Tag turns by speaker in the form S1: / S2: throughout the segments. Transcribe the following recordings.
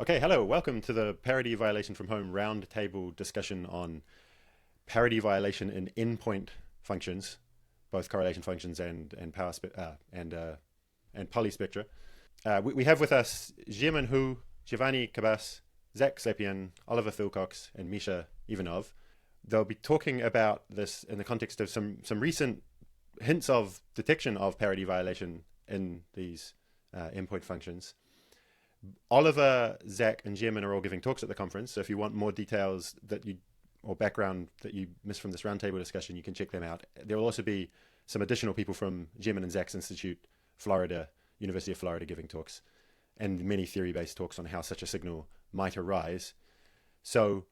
S1: Okay, hello. Welcome to the Parity Violation from Home Roundtable discussion on parity violation in endpoint functions, both correlation functions and power and polyspectra. We have with us Jiamin Hu, Giovanni Cabass, Zack Slepian, Oliver Philcox, and Misha Ivanov. They'll be talking about this in the context of some recent hints of detection of parity violation in these endpoint functions. Oliver, Zack, and Jiamin are all giving talks at the conference. So if you want more details or background that you missed from this roundtable discussion, you can check them out. There will also be some additional people from Jiamin and Zack's Institute, Florida, University of Florida, giving talks, and many theory-based talks on how such a signal might arise. So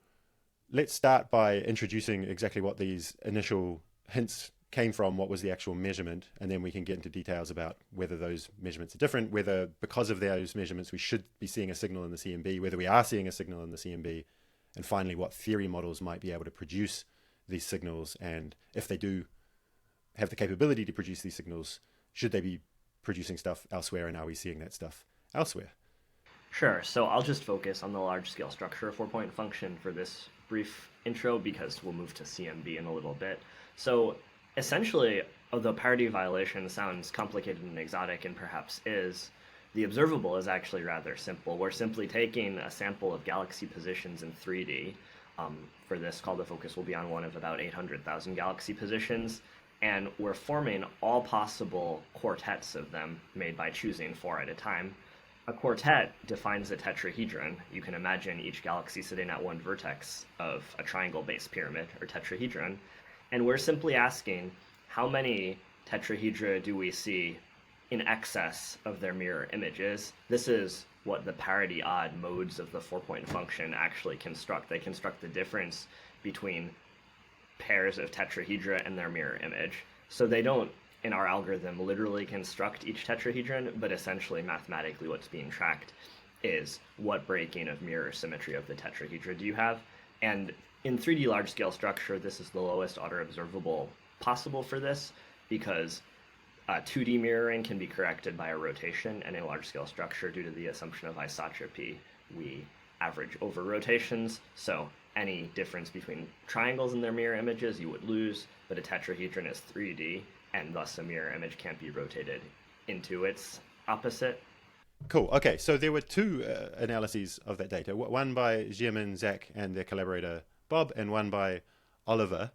S1: let's start by introducing exactly what these initial hints came from, what was the actual measurement, and then we can get into details about whether those measurements are different, whether because of those measurements we should be seeing a signal in the CMB, whether we are seeing a signal in the CMB, and finally what theory models might be able to produce these signals, and if they do have the capability to produce these signals, should they be producing stuff elsewhere, and are we seeing that stuff elsewhere?
S2: Sure. So I'll just focus on the large-scale structure four-point function for this brief intro because we'll move to CMB in a little bit. So essentially, although parity violation sounds complicated and exotic and perhaps is, the observable is actually rather simple. We're simply taking a sample of galaxy positions in 3D. For this call, the focus will be on one of about 800,000 galaxy positions, and we're forming all possible quartets of them made by choosing four at a time. A quartet defines a tetrahedron. You can imagine each galaxy sitting at one vertex of a triangle-based pyramid or tetrahedron. And we're simply asking how many tetrahedra do we see in excess of their mirror images. This is what the parity odd modes of the four-point function actually construct. They construct the difference between pairs of tetrahedra and their mirror image. So they don't, in our algorithm, literally construct each tetrahedron, but essentially mathematically what's being tracked is what breaking of mirror symmetry of the tetrahedra do you have. And in 3D large-scale structure, this is the lowest order observable possible for this because 2D mirroring can be corrected by a rotation, and in large-scale structure, due to the assumption of isotropy, we average over rotations. So any difference between triangles and their mirror images you would lose, but a tetrahedron is 3D, and thus a mirror image can't be rotated into its opposite.
S1: Cool. Okay, so there were two analyses of that data. One by Jiamin, Zack, and their collaborator Bob, and one by Oliver.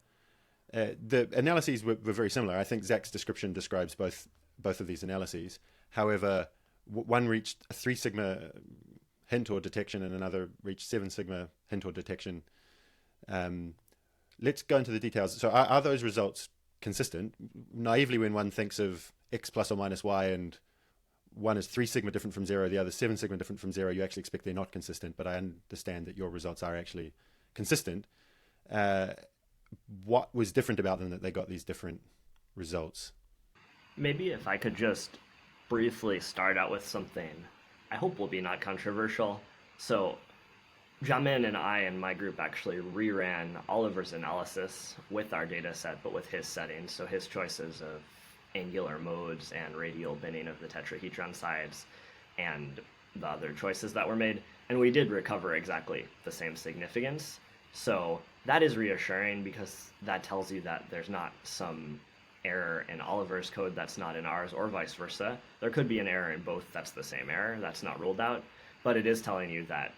S1: The analyses were very similar. I think Zack's description describes both of these analyses. However, one reached a 3 sigma hint or detection, and another reached 7 sigma hint or detection. Let's go into the details. So, are those results consistent? Naively, when one thinks of x plus or minus y, and one is 3 sigma different from 0, the other 7 sigma different from 0, you actually expect they're not consistent, but I understand that your results are actually consistent. What was different about them that they got these different results?
S2: Maybe if I could just briefly start out with something I hope will be not controversial. So Jiamin and I and my group actually reran Oliver's analysis with our data set, but with his settings. So his choices of angular modes and radial binning of the tetrahedron sides and the other choices that were made. And we did recover exactly the same significance. So that is reassuring because that tells you that there's not some error in Oliver's code that's not in ours, or vice versa. There could be an error in both that's the same error. That's not ruled out. But it is telling you that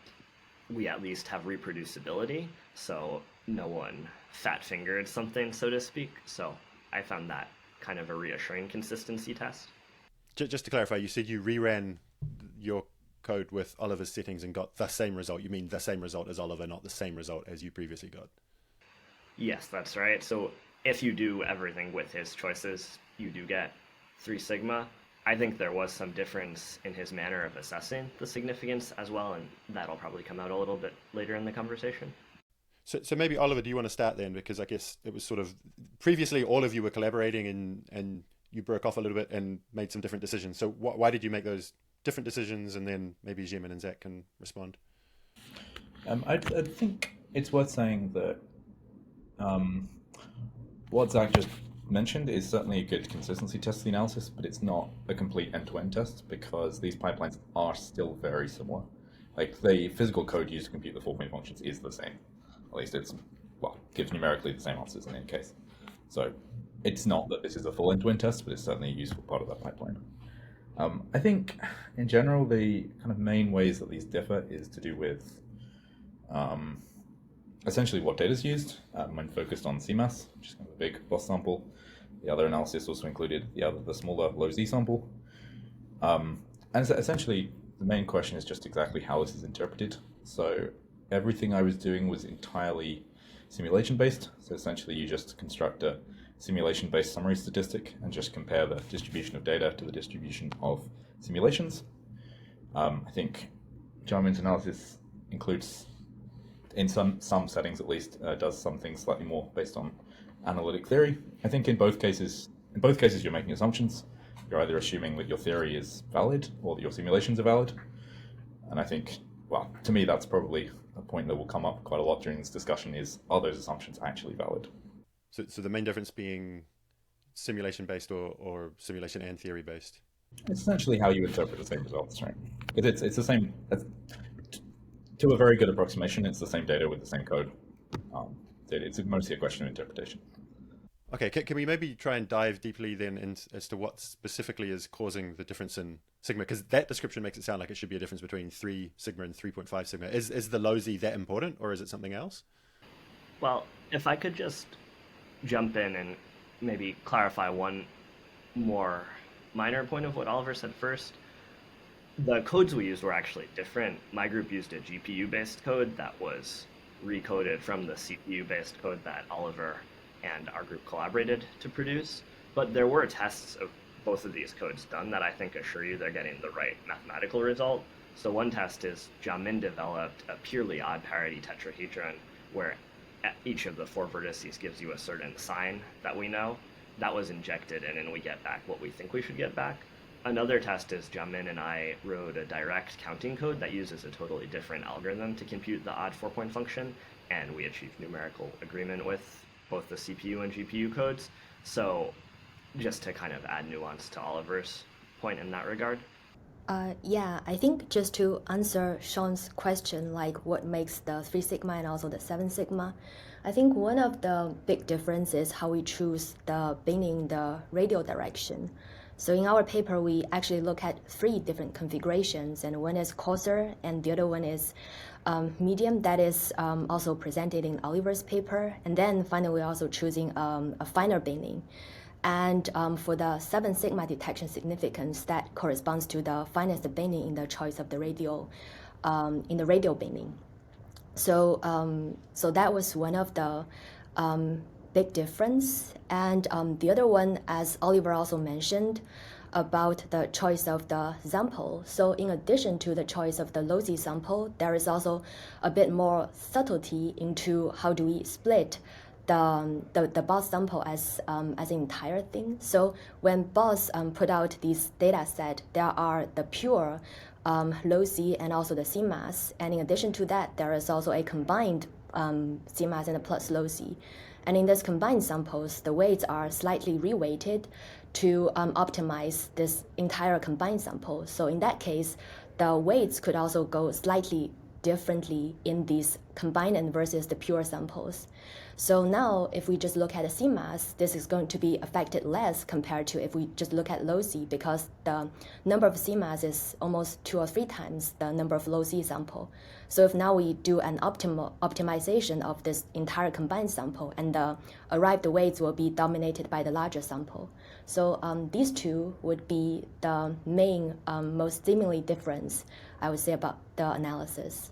S2: we at least have reproducibility, so no one fat-fingered something, so to speak. So I found that kind of a reassuring consistency test.
S1: Just to clarify, you said you reran your code with Oliver's settings and got the same result. You mean the same result as Oliver, not the same result as you previously got?
S2: Yes, that's right. So if you do everything with his choices, you do get 3 sigma. I think there was some difference in his manner of assessing the significance as well, and that'll probably come out a little bit later in the conversation.
S1: So maybe, Oliver, do you want to start then? Because I guess it was sort of previously all of you were collaborating, and you broke off a little bit and made some different decisions. So why did you make those different decisions? And then maybe Jiamin and Zack can respond.
S3: I think it's worth saying that what Zack just mentioned is certainly a good consistency test of the analysis, but it's not a complete end-to-end test because these pipelines are still very similar. Like the physical code used to compute the 4-point functions is the same. At least it's, well, gives numerically the same answers in any case. So it's not that this is a full end-to-end test, but it's certainly a useful part of that pipeline. I think in general, the kind of main ways that these differ is to do with essentially what data is used when focused on CMAS, which is kind of a big boss sample. The other analysis also included the smaller low Z sample. And so essentially, the main question is just exactly how this is interpreted. So everything I was doing was entirely simulation-based. So essentially, you just construct a simulation-based summary statistic and just compare the distribution of data to the distribution of simulations. I think Jiamin's analysis includes, in some settings at least, does some things slightly more based on analytic theory. I think in both cases you're making assumptions. You're either assuming that your theory is valid or that your simulations are valid. And I think, well, to me, that's probably a point that will come up quite a lot during this discussion is, are those assumptions actually valid?
S1: So the main difference being simulation-based or simulation and theory-based?
S3: It's essentially how you interpret the same results, right? It's the same, to a very good approximation, it's the same data with the same code. It's mostly a question of interpretation.
S1: Okay, can we maybe try and dive deeply then as to what specifically is causing the difference in sigma? Because that description makes it sound like it should be a difference between 3 sigma and 3.5 sigma. Is the low Z that important, or is it something else?
S2: Well, if I could just jump in and maybe clarify one more minor point of what Oliver said first. The codes we used were actually different. My group used a GPU-based code that was recoded from the CPU-based code that Oliver and our group collaborated to produce. But there were tests of both of these codes done that I think assure you they're getting the right mathematical result. So one test is Jiamin developed a purely odd parity tetrahedron where each of the 4 vertices gives you a certain sign that we know. That was injected in and we get back what we think we should get back. Another test is Jiamin and I wrote a direct counting code that uses a totally different algorithm to compute the odd 4-point function, and we achieved numerical agreement with both the CPU and GPU codes. So just to kind of add nuance to Oliver's point in that regard.
S4: Yeah, I think just to answer Sean's question, like what makes the 3 sigma and also the 7 sigma, I think one of the big differences is how we choose the binning the radial direction. So in our paper, we actually look at 3 different configurations, and one is coarser and the other one is medium. That is also presented in Oliver's paper. And then finally, we're also choosing a finer binning. And for the 7 sigma detection significance, that corresponds to the finest binning in the choice of the radial, in the radial binning. So that was one of the big difference. And the other one, as Oliver also mentioned, about the choice of the sample. So in addition to the choice of the low Z sample, there is also a bit more subtlety into how do we split the BOSS sample as an entire thing. So when BOSS put out this data set, there are the pure low Z and also the CMAS. And in addition to that, there is also a combined CMAS and a plus low Z. And in these combined samples, the weights are slightly reweighted to optimize this entire combined sample. So in that case, the weights could also go slightly differently in these combined and versus the pure samples. So now if we just look at the CMAS, this is going to be affected less compared to if we just look at low Z, because the number of CMAS is almost 2 or 3 times the number of low Z sample. So if now we do an optimization of this entire combined sample, and the arrived weights will be dominated by the larger sample. So these two would be the main, most seemingly difference, I would say, about the analysis.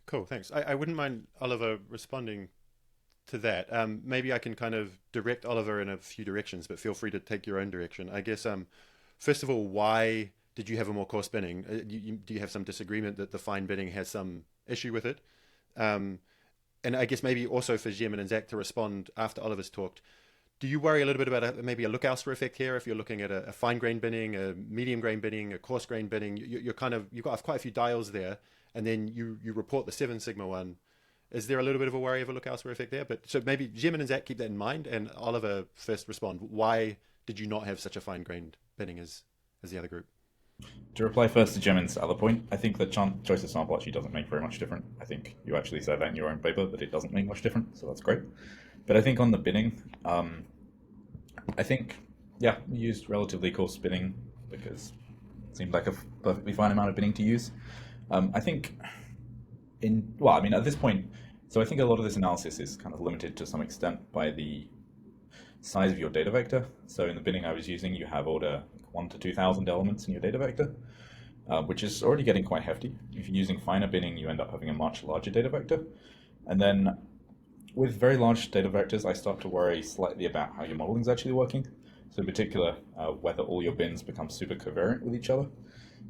S1: Cool, thanks. I wouldn't mind Oliver responding to that. Maybe I can kind of direct Oliver in a few directions, but feel free to take your own direction. I guess, first of all, why did you have a more coarse binning? Do you have some disagreement that the fine binning has some issue with it? And I guess maybe also for Jiamin and Zack to respond after Oliver's talked, do you worry a little bit about maybe a Look-Ouster effect here if you're looking at a fine grain binning, a medium grain binning, a coarse grain binning? You've got quite a few dials there, and then you report the 7 sigma one. Is there a little bit of a worry of a Look-Ouster effect there? But so maybe Jiamin and Zack keep that in mind, and Oliver first respond. Why did you not have such a fine grained binning as the other group?
S3: To reply first to Jiamin's other point, I think the choice of sample actually doesn't make very much difference. I think you actually said that in your own paper, that it doesn't make much difference, so that's great. But I think on the binning, I think, yeah, we used relatively coarse binning because it seemed like a perfectly fine amount of binning to use. I think at this point, so I think a lot of this analysis is kind of limited to some extent by the size of your data vector. So in the binning I was using, you have order 1 to 2,000 elements in your data vector, which is already getting quite hefty. If you're using finer binning, you end up having a much larger data vector. And then with very large data vectors, I start to worry slightly about how your modeling is actually working. So in particular, whether all your bins become super covariant with each other,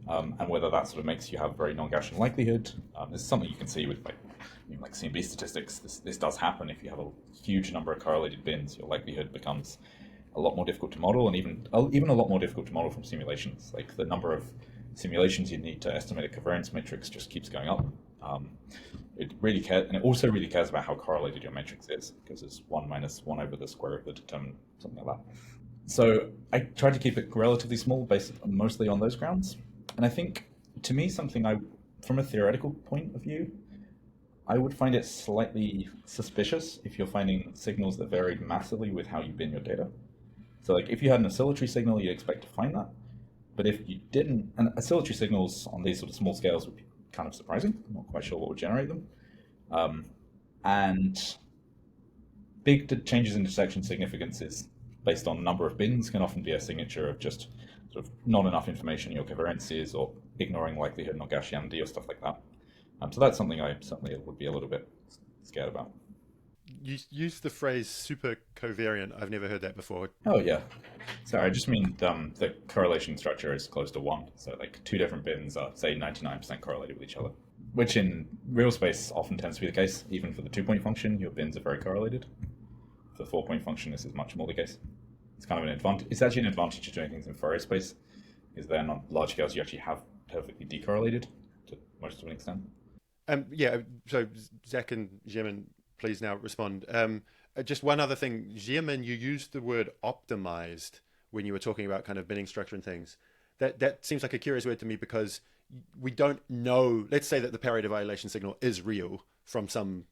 S3: and whether that sort of makes you have very non-Gaussian likelihood. This is something you can see with like CMB statistics. This does happen. If you have a huge number of correlated bins, your likelihood becomes a lot more difficult to model, and even a lot more difficult to model from simulations. Like the number of simulations you need to estimate a covariance matrix just keeps going up. It really cares, and it also really cares about how correlated your matrix is, because it's 1 minus 1 over the square of the determinant, something like that. So I tried to keep it relatively small, based mostly on those grounds. And I think, to me, from a theoretical point of view, I would find it slightly suspicious if you're finding signals that varied massively with how you bin your data. So like if you had an oscillatory signal, you'd expect to find that. But if you didn't, and oscillatory signals on these sort of small scales would be kind of surprising. I'm not quite sure what would generate them. And big changes in detection significances based on number of bins can often be a signature of just sort of not enough information in your covariances, or ignoring likelihood and Gaussianity or stuff like that. So that's something I certainly would be a little bit scared about.
S1: You use the phrase super covariant. I've never heard that before.
S3: Oh yeah, sorry, I just mean the correlation structure is close to 1. So like 2 different bins are, say, 99% correlated with each other, which in real space often tends to be the case. Even for the 2-point function, your bins are very correlated. For the 4-point function, this is much more the case. It's kind of an advantage. It's actually an advantage of doing things in Fourier space, is they're not large scales you actually have perfectly decorrelated to most of an extent.
S1: So Zack and Jiamin, please now respond. Just one other thing, Jiamin, you used the word optimized when you were talking about kind of binning structure and things. That seems like a curious word to me, because we don't know. Let's say that the parity violation signal is real from some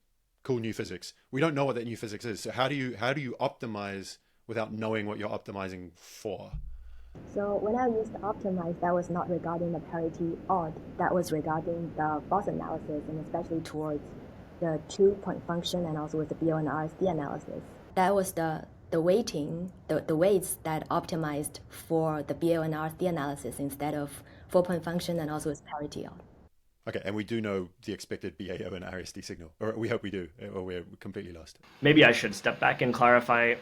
S1: cool new physics. We don't know what that new physics is. So how do you optimize without knowing what you're optimizing for?
S4: So when I used optimize, that was not regarding the parity odd. That was regarding the Boss analysis, and especially towards the 2-point function, and also with the BO and RSD analysis. That was the weighting, the weights that optimized for the BO and RSD analysis instead of 4-point function, and also with parity odd.
S1: Okay, and we do know the expected BAO and RSD signal, or we hope we do, or we're completely lost.
S2: Maybe I should step back and clarify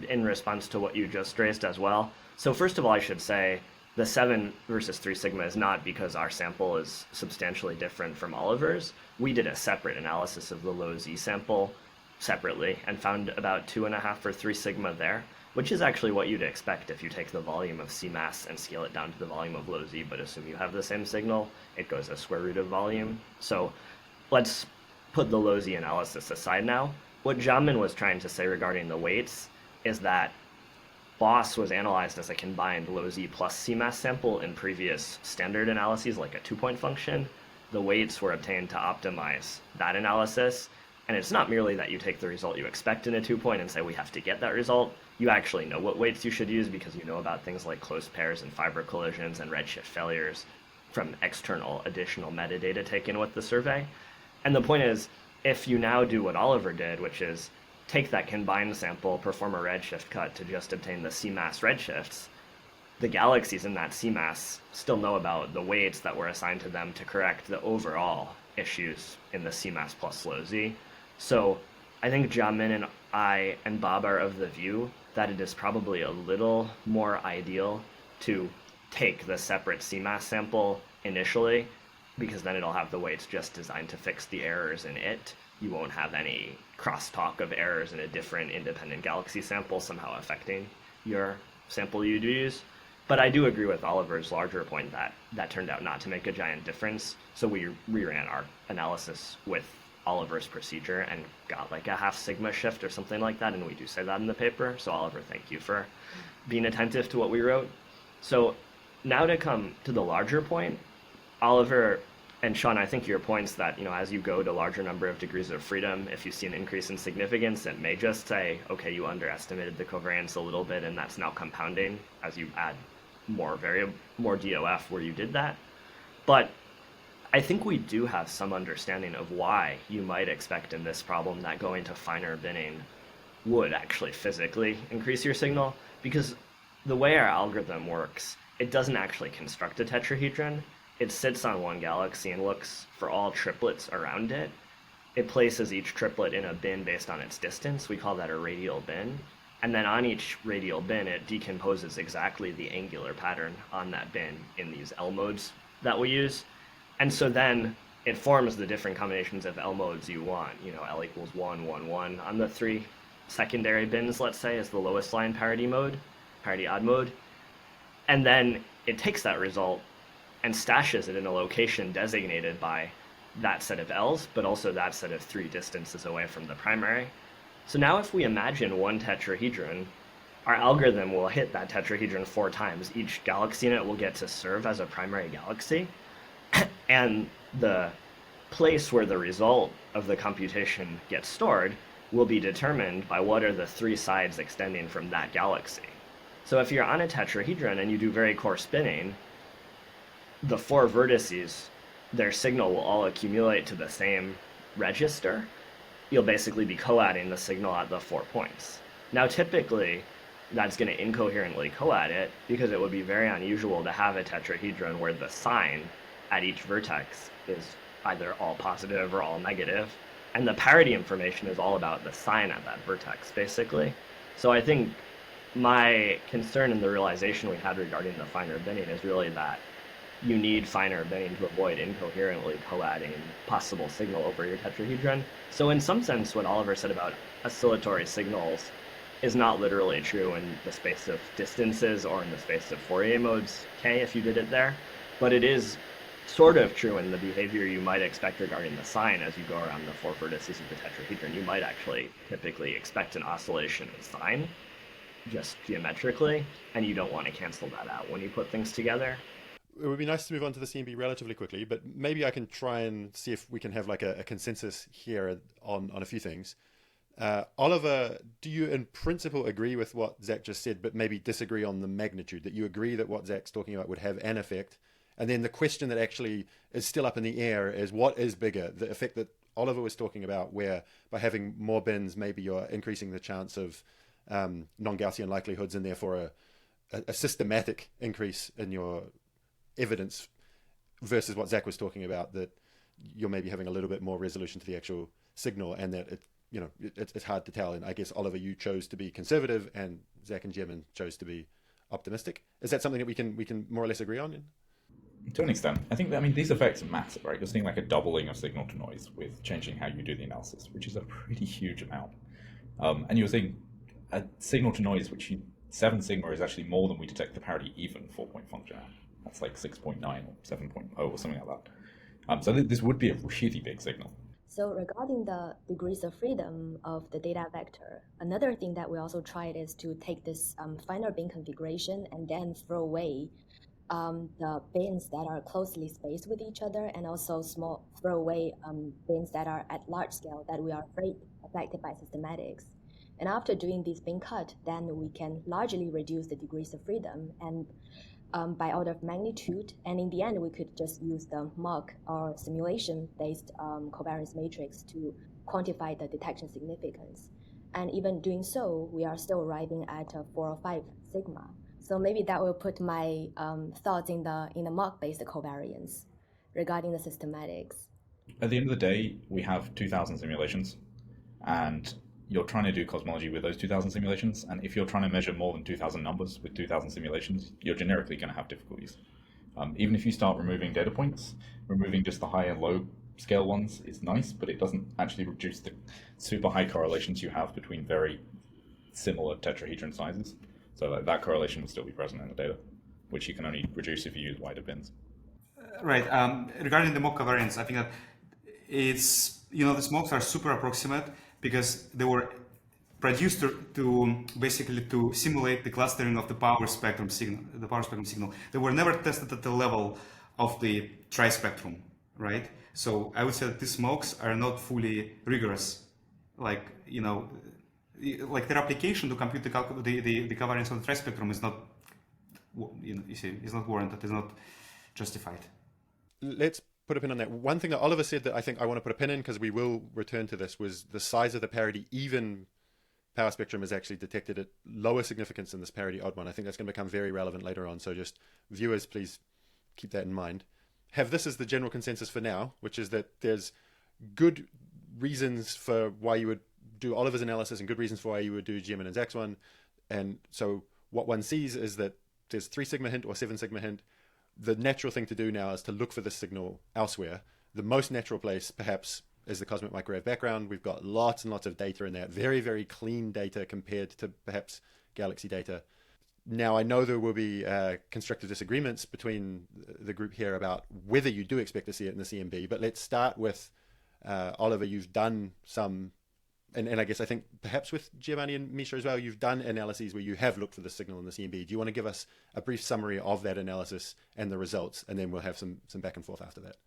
S2: in response to what you just raised as well. So first of all, I should say the 7 versus 3 sigma is not because our sample is substantially different from Oliver's. We did a separate analysis of the low Z sample separately and found about 2.5 or 3 sigma there, which is actually what you'd expect if you take the volume of C mass and scale it down to the volume of low Z, but assume you have the same signal, it goes as square root of volume. So let's put the low Z analysis aside now. What Jiamin was trying to say regarding the weights is that Boss was analyzed as a combined low Z plus C mass sample in previous standard analyses, like a 2-point function. The weights were obtained to optimize that analysis. And it's not merely that you take the result you expect in a 2-point and say we have to get that result. You actually know what weights you should use because you know about things like closed pairs and fiber collisions and redshift failures from external additional metadata taken with the survey. And the point is, if you now do what Oliver did, which is take that combined sample, perform a redshift cut to just obtain the CMAS redshifts, the galaxies in that CMAS still know about the weights that were assigned to them to correct the overall issues in the CMAS plus low Z. So I think Jiamin and I and Bob are of the view that it is probably a little more ideal to take the separate CMAS sample initially, because then it'll have the weights just designed to fix the errors in it. You won't have any crosstalk of errors in a different independent galaxy sample somehow affecting your sample you'd use. But I do agree with Oliver's larger point that that turned out not to make a giant difference. So we reran our analysis with Oliver's procedure and got like a half sigma shift or something like that, and we do say that in the paper. So Oliver, thank you for being attentive to what we wrote. So now to come to the larger point, Oliver and Sean, I think your points that, as you go to larger number of degrees of freedom, if you see an increase in significance, it may just say, okay, you underestimated the covariance a little bit, and that's now compounding as you add more DOF where you did that. But I think we do have some understanding of why you might expect in this problem that going to finer binning would actually physically increase your signal, because the way our algorithm works, it doesn't actually construct a tetrahedron. It sits on one galaxy and looks for all triplets around it. It places each triplet in a bin based on its distance. We call that a radial bin. And then on each radial bin, it decomposes exactly the angular pattern on that bin in these L modes that we use. And so then it forms the different combinations of L modes you want. L equals 1, 1, 1 on the 3 secondary bins, let's say, is the lowest line parity mode, parity odd mode. And then it takes that result and stashes it in a location designated by that set of L's, but also that set of 3 distances away from the primary. So now if we imagine one tetrahedron, our algorithm will hit that tetrahedron 4 times. Each galaxy in it will get to serve as a primary galaxy. And the place where the result of the computation gets stored will be determined by what are the 3 sides extending from that galaxy. So if you're on a tetrahedron and you do very coarse spinning, the 4 vertices, their signal will all accumulate to the same register. You'll basically be co-adding the signal at the 4 points. Now, typically, that's going to incoherently co-add it because it would be very unusual to have a tetrahedron where the sign at each vertex is either all positive or all negative. And the parity information is all about the sign at that vertex, basically. So I think my concern in the realization we had regarding the finer binning is really that you need finer binning to avoid incoherently co-adding possible signal over your tetrahedron. So in some sense, what Oliver said about oscillatory signals is not literally true in the space of distances or in the space of Fourier modes K if you did it there, but it is sort of true in the behavior you might expect regarding the sign as you go around the 4 vertices of the tetrahedron. You might actually typically expect an oscillation in sign, just geometrically, and you don't want to cancel that out when you put things together.
S1: It would be nice to move on to the CMB relatively quickly, but maybe I can try and see if we can have like a consensus here on a few things. Oliver, do you in principle agree with what Zack just said, but maybe disagree on the magnitude, that you agree that what Zack's talking about would have an effect? And then the question that actually is still up in the air is what is bigger, the effect that Oliver was talking about, where by having more bins, maybe you're increasing the chance of non-Gaussian likelihoods and therefore a systematic increase in your evidence, versus what Zack was talking about, that you're maybe having a little bit more resolution to the actual signal, and that it's hard to tell. And I guess, Oliver, you chose to be conservative, and Zack and Jiamin chose to be optimistic. Is that something that we can more or less agree on?
S3: To an extent. I think these effects matter, right? You're seeing like a doubling of signal to noise with changing how you do the analysis, which is a pretty huge amount. And you're seeing a signal to noise, which 7 sigma is actually more than we detect the parity even 4-point function at. That's like 6.9 or 7.0 or something like that. So this would be a really big signal.
S4: So regarding the degrees of freedom of the data vector, another thing that we also tried is to take this finer bin configuration and then throw away the bins that are closely spaced with each other, and also throw away bins that are at large scale that we are afraid affected by systematics. And after doing this bin cut, then we can largely reduce the degrees of freedom and by order of magnitude. And in the end, we could just use the mock or simulation-based covariance matrix to quantify the detection significance. And even doing so, we are still arriving at a 4 or 5 sigma. So maybe that will put my thoughts in the mock-based covariance regarding the systematics.
S3: At the end of the day, we have 2,000 simulations, and you're trying to do cosmology with those 2,000 simulations, and if you're trying to measure more than 2,000 numbers with 2,000 simulations, you're generically going to have difficulties. Even if you start removing data points, removing just the high and low scale ones is nice, but it doesn't actually reduce the super high correlations you have between very similar tetrahedron sizes. So that correlation will still be present in the data, which you can only reduce if you use wider bins.
S5: Right. Regarding the mock covariance, I think that it's, the smokes are super approximate because they were produced to basically to simulate the clustering of the power spectrum signal. They were never tested at the level of the tri-spectrum, right? So I would say that these smokes are not fully rigorous, like like their application to compute the covariance of the tri-spectrum is not, is not warranted, is not justified.
S1: Let's put a pin on that. One thing that Oliver said that I think I want to put a pin in, because we will return to this, was the size of the parity even power spectrum is actually detected at lower significance than this parity odd one. I think that's going to become very relevant later on. So just viewers, please keep that in mind. Have this as the general consensus for now, which is that there's good reasons for why you would do Oliver's analysis and good reasons for why you would do Giamin and Zack's one. And so what one sees is that there's 3 sigma hint or 7 sigma hint. The natural thing to do now is to look for this signal elsewhere. The most natural place, perhaps, is the cosmic microwave background. We've got lots and lots of data in that, very, very clean data compared to perhaps galaxy data. Now, I know there will be constructive disagreements between the group here about whether you do expect to see it in the CMB, but let's start with Oliver. You've done some, and I guess I think perhaps with Giovanni and Misha as well, you've done analyses where you have looked for the signal in the CMB. Do you want to give us a brief summary of that analysis and the results, and then we'll have some back and forth after that?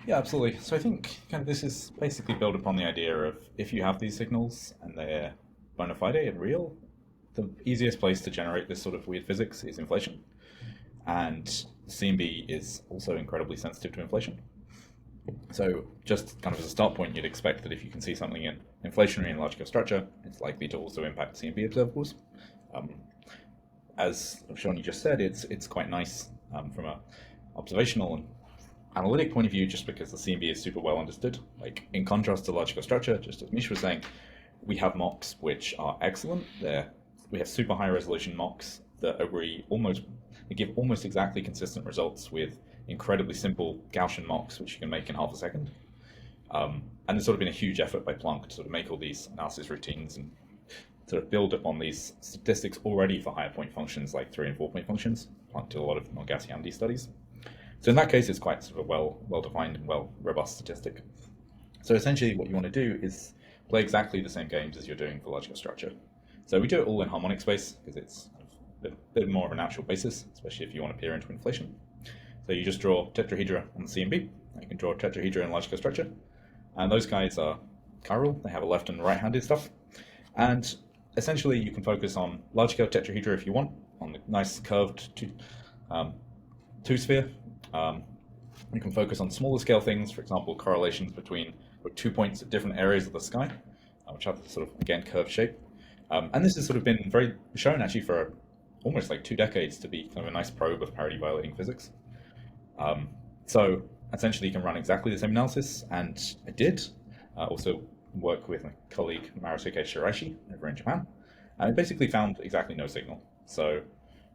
S3: Yeah, absolutely. So I think this is basically built upon the idea of if you have these signals and they're bona fide and real, the easiest place to generate this sort of weird physics is inflation. And CMB is also incredibly sensitive to inflation. So just kind of as a start point, you'd expect that if you can see something in inflationary and large-scale structure, it's likely to also impact CMB observables. As Shawn, you just said, it's quite nice from an observational and analytic point of view, just because the CMB is super well understood. Like in contrast to large-scale structure, just as Misha was saying, we have mocks which are excellent. We have super high resolution mocks that give almost exactly consistent results with incredibly simple Gaussian mocks, which you can make in half a second. And there's sort of been a huge effort by Planck to sort of make all these analysis routines and sort of build upon these statistics already for higher point functions like 3 and 4 point functions. Planck did a lot of non-Gaussianity studies. So in that case, it's quite sort of a well-defined and robust statistic. So essentially what you want to do is play exactly the same games as you're doing for logical structure. So we do it all in harmonic space because it's a bit more of a natural basis, especially if you want to peer into inflation. So you just draw tetrahedra on the CMB. You can draw tetrahedra in logical structure. And those guys are chiral. They have a left and right-handed stuff. And essentially you can focus on large-scale tetrahedra if you want, on the nice curved two-sphere. You can focus on smaller scale things, for example, correlations between 2 points at different areas of the sky, which have sort of, again, curved shape. And this has sort of been shown actually for almost like 2 decades to be kind of a nice probe of parity violating physics. So essentially you can run exactly the same analysis, and I did also work with my colleague Marisuke Shiraishi over in Japan, and it basically found exactly no signal. So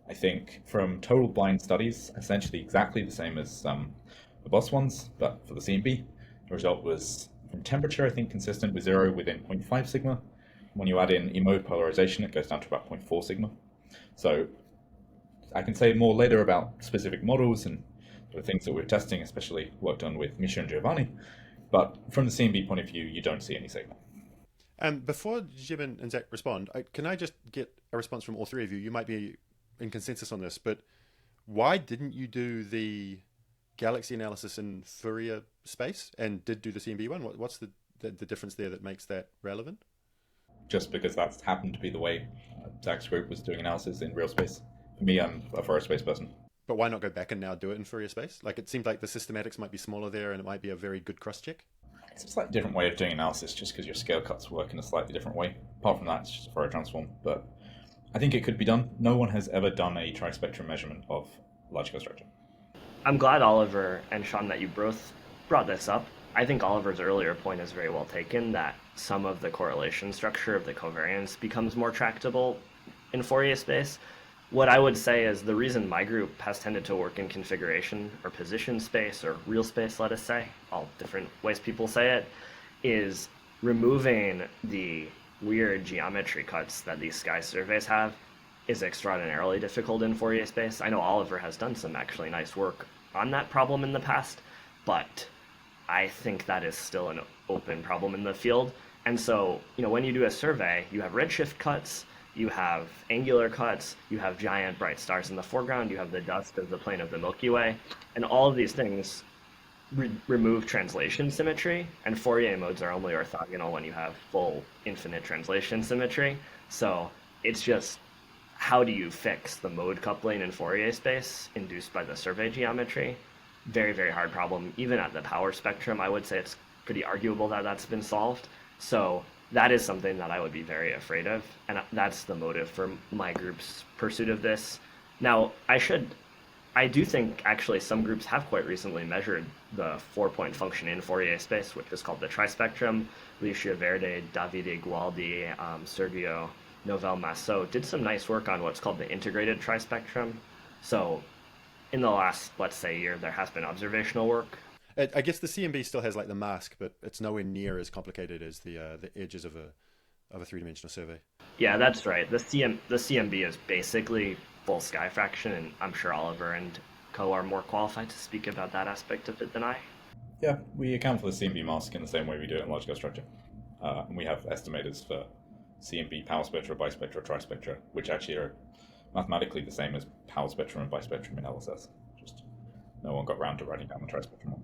S3: I think from total blind studies, essentially exactly the same as the BOSS ones, but for the CMB, the result was from temperature, I think consistent with 0 within 0.5 sigma. When you add in E-mode polarization, it goes down to about 0.4 sigma. So I can say more later about specific models and the things that we're testing, especially work done with Misha and Giovanni. But from the CMB point of view, you don't see any signal.
S1: Before Jiamin and Zack respond, can I just get a response from all three of you? You might be in consensus on this, but why didn't you do the galaxy analysis in Fourier space and did do the CMB one? What's the difference there that makes that relevant?
S3: Just because that's happened to be the way Zack's group was doing analysis in real space. For me, I'm a Fourier space person.
S1: But why not go back and now do it in Fourier space? Like, it seemed like the systematics might be smaller there and it might be a very good cross-check.
S3: It's a slightly different way of doing analysis just because your scale cuts work in a slightly different way. Apart from that, it's just a Fourier transform. But I think it could be done. No one has ever done a trispectrum measurement of large-scale structure.
S2: I'm glad, Oliver and Shawn, that you both brought this up. I think Oliver's earlier point is very well taken, that some of the correlation structure of the covariance becomes more tractable in Fourier space. What I would say is the reason my group has tended to work in configuration or position space or real space, let us say, all different ways people say it, is removing the weird geometry cuts that these sky surveys have is extraordinarily difficult in Fourier space. I know Oliver has done some actually nice work on that problem in the past, but I think that is still an open problem in the field. And so, when you do a survey, you have redshift cuts, you have angular cuts, you have giant bright stars in the foreground, you have the dust of the plane of the Milky Way, and all of these things remove translation symmetry, and Fourier modes are only orthogonal when you have full infinite translation symmetry. So it's just, how do you fix the mode coupling in Fourier space induced by the survey geometry? Very, very hard problem. Even at the power spectrum, I would say it's pretty arguable that that's been solved. So that is something that I would be very afraid of, and that's the motive for my group's pursuit of this. Now, I do think actually some groups have quite recently measured the 4-point function in Fourier space, which is called the trispectrum. Lucia Verde, Davide Gualdi, Sergio Novel Massot did some nice work on what's called the integrated trispectrum. So in the last, let's say, year, there has been observational work.
S1: I guess the CMB still has like the mask, but it's nowhere near as complicated as the edges of a three-dimensional survey.
S2: Yeah, that's right. The CMB is basically full sky fraction, and I'm sure Oliver and Co are more qualified to speak about that aspect of it than I.
S3: Yeah, we account for the CMB mask in the same way we do it in large scale structure. And we have estimators for CMB power spectra, bispectra, trispectra, which actually are mathematically the same as power spectrum and bispectrum in LSS. Just no one got around to writing down the trispectrum one.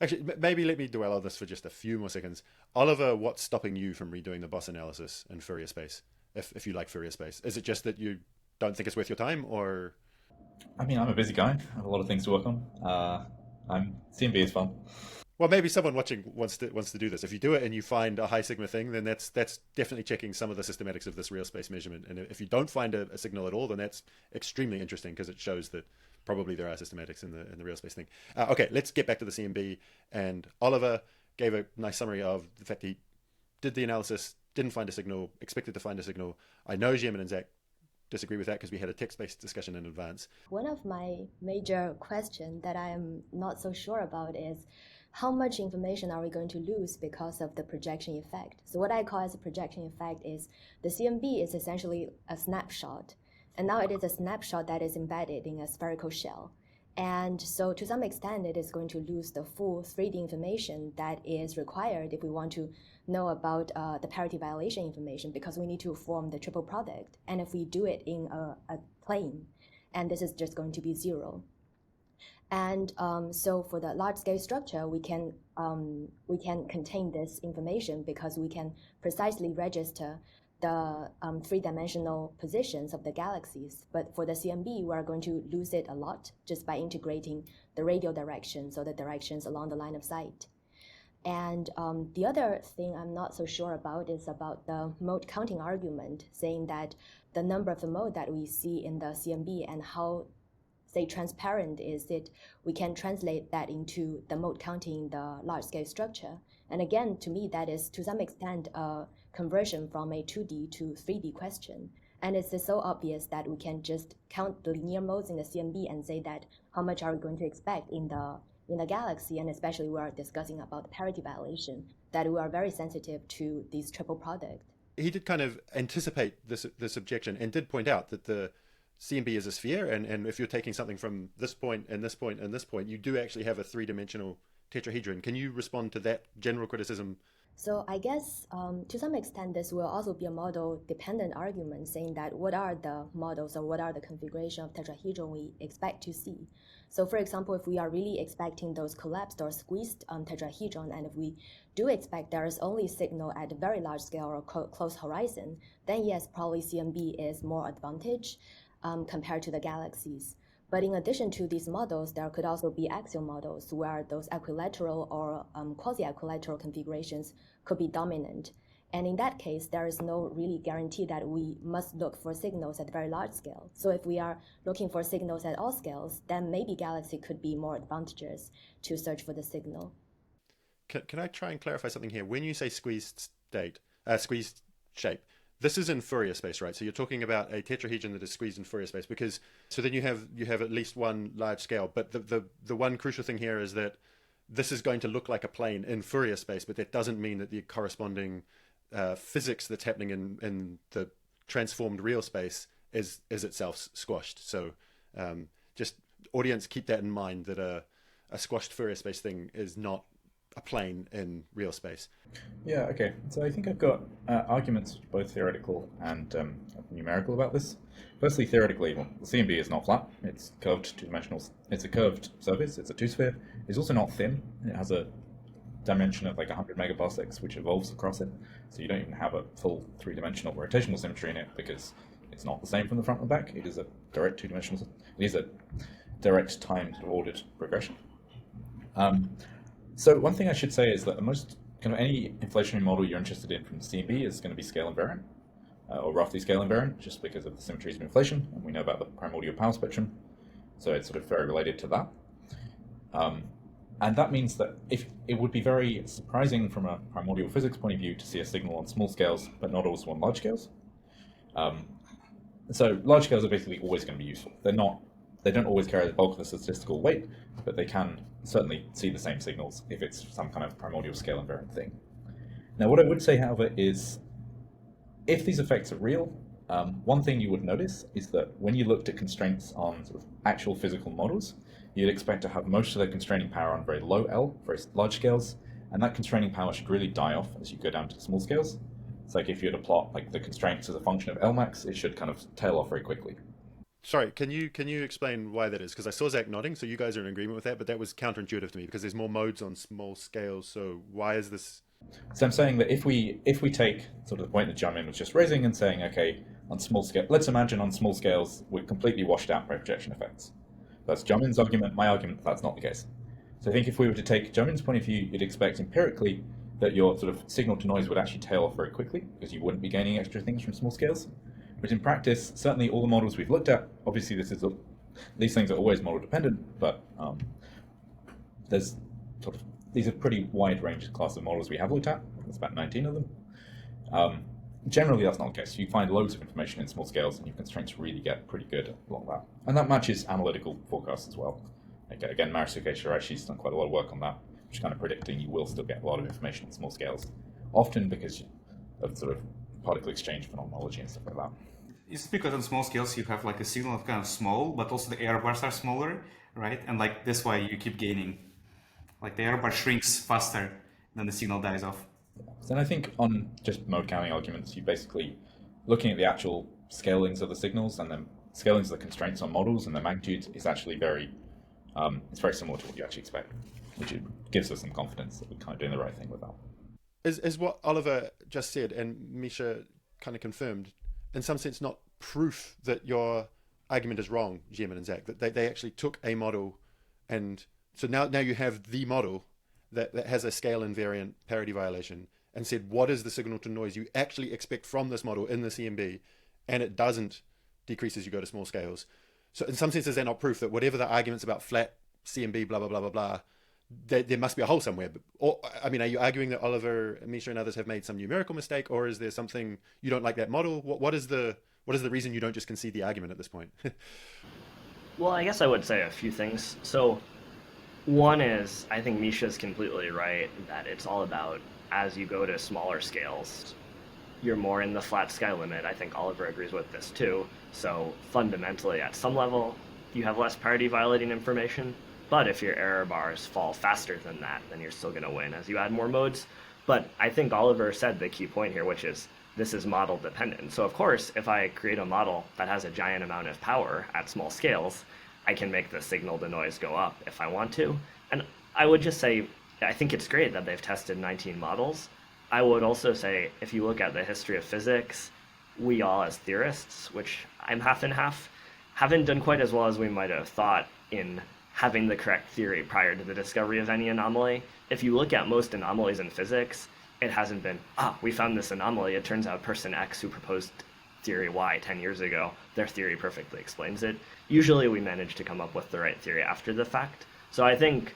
S1: Actually, maybe let me dwell on this for just a few more seconds. Oliver, what's stopping you from redoing the Boss analysis in Fourier space, if you like Fourier space? Is it just that you don't think it's worth your time, or?
S3: I mean, I'm a busy guy. I have a lot of things to work on. CMB is fun.
S1: Well, maybe someone watching wants to do this. If you do it and you find a high sigma thing, then that's definitely checking some of the systematics of this real space measurement. And if you don't find a signal at all, then that's extremely interesting because it shows that probably there are systematics in the real space thing. Okay, let's get back to the CMB. And Oliver gave a nice summary of the fact he did the analysis, didn't find a signal, expected to find a signal. I know Jiamin and Zack disagree with that because we had a text-based discussion in advance.
S4: One of my major questions that I am not so sure about is how much information are we going to lose because of the projection effect? So what I call as a projection effect is the CMB is essentially a snapshot. And now it is a snapshot that is embedded in a spherical shell. And so to some extent, it is going to lose the full 3D information that is required if we want to know about the parity violation information, because we need to form the triple product. And if we do it in a plane, and this is just going to be 0. And so for the large scale structure, we can contain this information because we can precisely register the 3-dimensional positions of the galaxies. But for the CMB, we are going to lose it a lot just by integrating the radial directions or the directions along the line of sight. And the other thing I'm not so sure about is about the mode counting argument, saying that the number of the mode that we see in the CMB and how, say, transparent is it, we can translate that into the mode counting in the large scale structure. And again, to me, that is to some extent a conversion from a 2D to 3D question. And it's so obvious that we can just count the linear modes in the CMB and say that how much are we going to expect in the galaxy, and especially we are discussing about the parity violation, that we are very sensitive to these triple product.
S1: He did kind of anticipate this objection and did point out that the CMB is a sphere, and if you're taking something from this point and this point and this point, you do actually have a 3-dimensional tetrahedron. Can you respond to that general criticism?
S4: So I guess to some extent this will also be a model-dependent argument, saying that what are the models or what are the configuration of tetrahedron we expect to see. So for example, if we are really expecting those collapsed or squeezed tetrahedron, and if we do expect there is only signal at a very large scale or close horizon, then yes, probably CMB is more advantage compared to the galaxies. But in addition to these models, there could also be axial models where those equilateral or quasi-equilateral configurations could be dominant. And in that case, there is no really guarantee that we must look for signals at very large scale. So if we are looking for signals at all scales, then maybe galaxy could be more advantageous to search for the signal.
S1: Can I try and clarify something here? When you say squeezed shape, this is in Fourier space, right? So you're talking about a tetrahedron that is squeezed in Fourier space, because so then you have at least one large scale. But the one crucial thing here is that this is going to look like a plane in Fourier space, but that doesn't mean that the corresponding physics that's happening in the transformed real space is itself squashed. So just audience, keep that in mind, that a squashed Fourier space thing is not a plane in real space.
S3: Yeah, okay. So I think I've got arguments, both theoretical and numerical, about this. Firstly, theoretically, well, the CMB is not flat. It's curved two-dimensional. It's a curved surface. It's a two-sphere. It's also not thin. It has a dimension of like 100 megaparsecs, which evolves across it. So you don't even have a full three-dimensional rotational symmetry in it because it's not the same from the front and the back. It is a direct two-dimensional. It is a direct time ordered progression. So one thing I should say is that the most kind of any inflationary model you're interested in from the CMB is going to be scale invariant, or roughly scale invariant, just because of the symmetries of inflation, and we know about the primordial power spectrum, so it's sort of very related to that. And that means that if it would be very surprising from a primordial physics point of view to see a signal on small scales, but not also on large scales. So large scales are basically always going to be useful. They don't always carry the bulk of the statistical weight, but they can certainly see the same signals if it's some kind of primordial scale invariant thing. Now, what I would say, however, is if these effects are real, one thing you would notice is that when you looked at constraints on sort of actual physical models, you'd expect to have most of the constraining power on very low L, very large scales, and that constraining power should really die off as you go down to the small scales. It's like if you were to plot like the constraints as a function of L max, it should kind of tail off very quickly.
S1: Sorry, can you explain why that is? Because I saw Zack nodding, so you guys are in agreement with that, but that was counterintuitive to me because there's more modes on small scales. So why is this?
S3: So I'm saying that if we take sort of the point that Jiamin was just raising and saying, okay, on small scale, let's imagine on small scales we're completely washed out by projection effects. That's Jiamin's argument. My argument, that's not the case. So I think if we were to take Jiamin's point of view, you'd expect empirically that your sort of signal to noise would actually tail off very quickly because you wouldn't be gaining extra things from small scales. But in practice, certainly all the models we've looked at, obviously these things are always model dependent, but there's sort of these are pretty wide range class of models we have looked at. There's about 19 of them. Generally, that's not the case. You find loads of information in small scales, and your constraints really get pretty good along that. And that matches analytical forecasts as well. Again, Marisuke Shiraishi done quite a lot of work on that, which is kind of predicting you will still get a lot of information in small scales, often because of sort of particle exchange phenomenology and stuff like that.
S5: It's because on small scales you have like a signal of kind of small, but also the error bars are smaller, right? And like that's why you keep gaining. Like the error bar shrinks faster than the signal dies off.
S3: Then I think on just mode counting arguments, you basically looking at the actual scalings of the signals and then scalings of the constraints on models and the magnitudes is actually it's very similar to what you actually expect, which gives us some confidence that we're kind of doing the right thing with that.
S1: Is what Oliver just said and Misha kind of confirmed, in some sense, not proof that your argument is wrong, Jiamin and Zack, that they actually took a model and so now you have the model that has a scale invariant parity violation and said, what is the signal to noise you actually expect from this model in the CMB? And it doesn't decrease as you go to small scales. So in some sense, is that not proof that whatever the arguments about flat CMB, blah, blah, blah, blah, blah, there must be a hole somewhere? Or, I mean, are you arguing that Oliver, Misha, and others have made some numerical mistake, or is there something you don't like that model? What is the reason you don't just concede the argument at this point?
S2: Well, I guess I would say a few things. So one is, I think Misha's completely right that it's all about as you go to smaller scales, you're more in the flat sky limit. I think Oliver agrees with this too. So fundamentally, at some level, you have less parity violating information. But if your error bars fall faster than that, then you're still going to win as you add more modes. But I think Oliver said the key point here, which is this is model dependent. So of course, if I create a model that has a giant amount of power at small scales, I can make the signal to noise go up if I want to. And I would just say, I think it's great that they've tested 19 models. I would also say, if you look at the history of physics, we all as theorists, which I'm half and half, haven't done quite as well as we might have thought in having the correct theory prior to the discovery of any anomaly. If you look at most anomalies in physics, it hasn't been, we found this anomaly. It turns out person X who proposed theory Y 10 years ago, their theory perfectly explains it. Usually we manage to come up with the right theory after the fact. So I think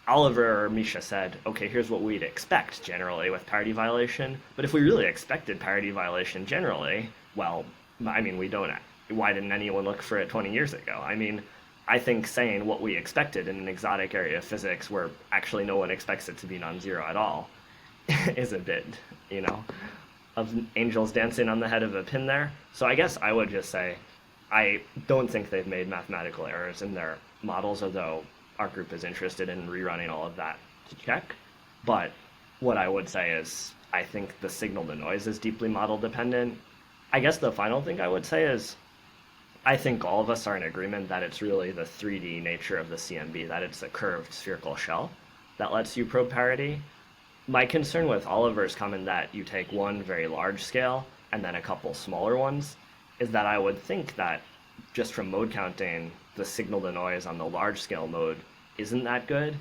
S2: Oliver or Misha said, okay, here's what we'd expect generally with parity violation. But if we really expected parity violation generally, well, I mean, we don't. Why didn't anyone look for it 20 years ago? I mean, I think saying what we expected in an exotic area of physics where actually no one expects it to be non-zero at all is a bit, of angels dancing on the head of a pin there. So I guess I would just say I don't think they've made mathematical errors in their models, although our group is interested in rerunning all of that to check. But what I would say is I think the signal to noise is deeply model dependent. I guess the final thing I would say is I think all of us are in agreement that it's really the 3D nature of the CMB, that it's a curved spherical shell that lets you probe parity. My concern with Oliver's comment that you take one very large scale and then a couple smaller ones is that I would think that just from mode counting, the signal to noise on the large scale mode isn't that good.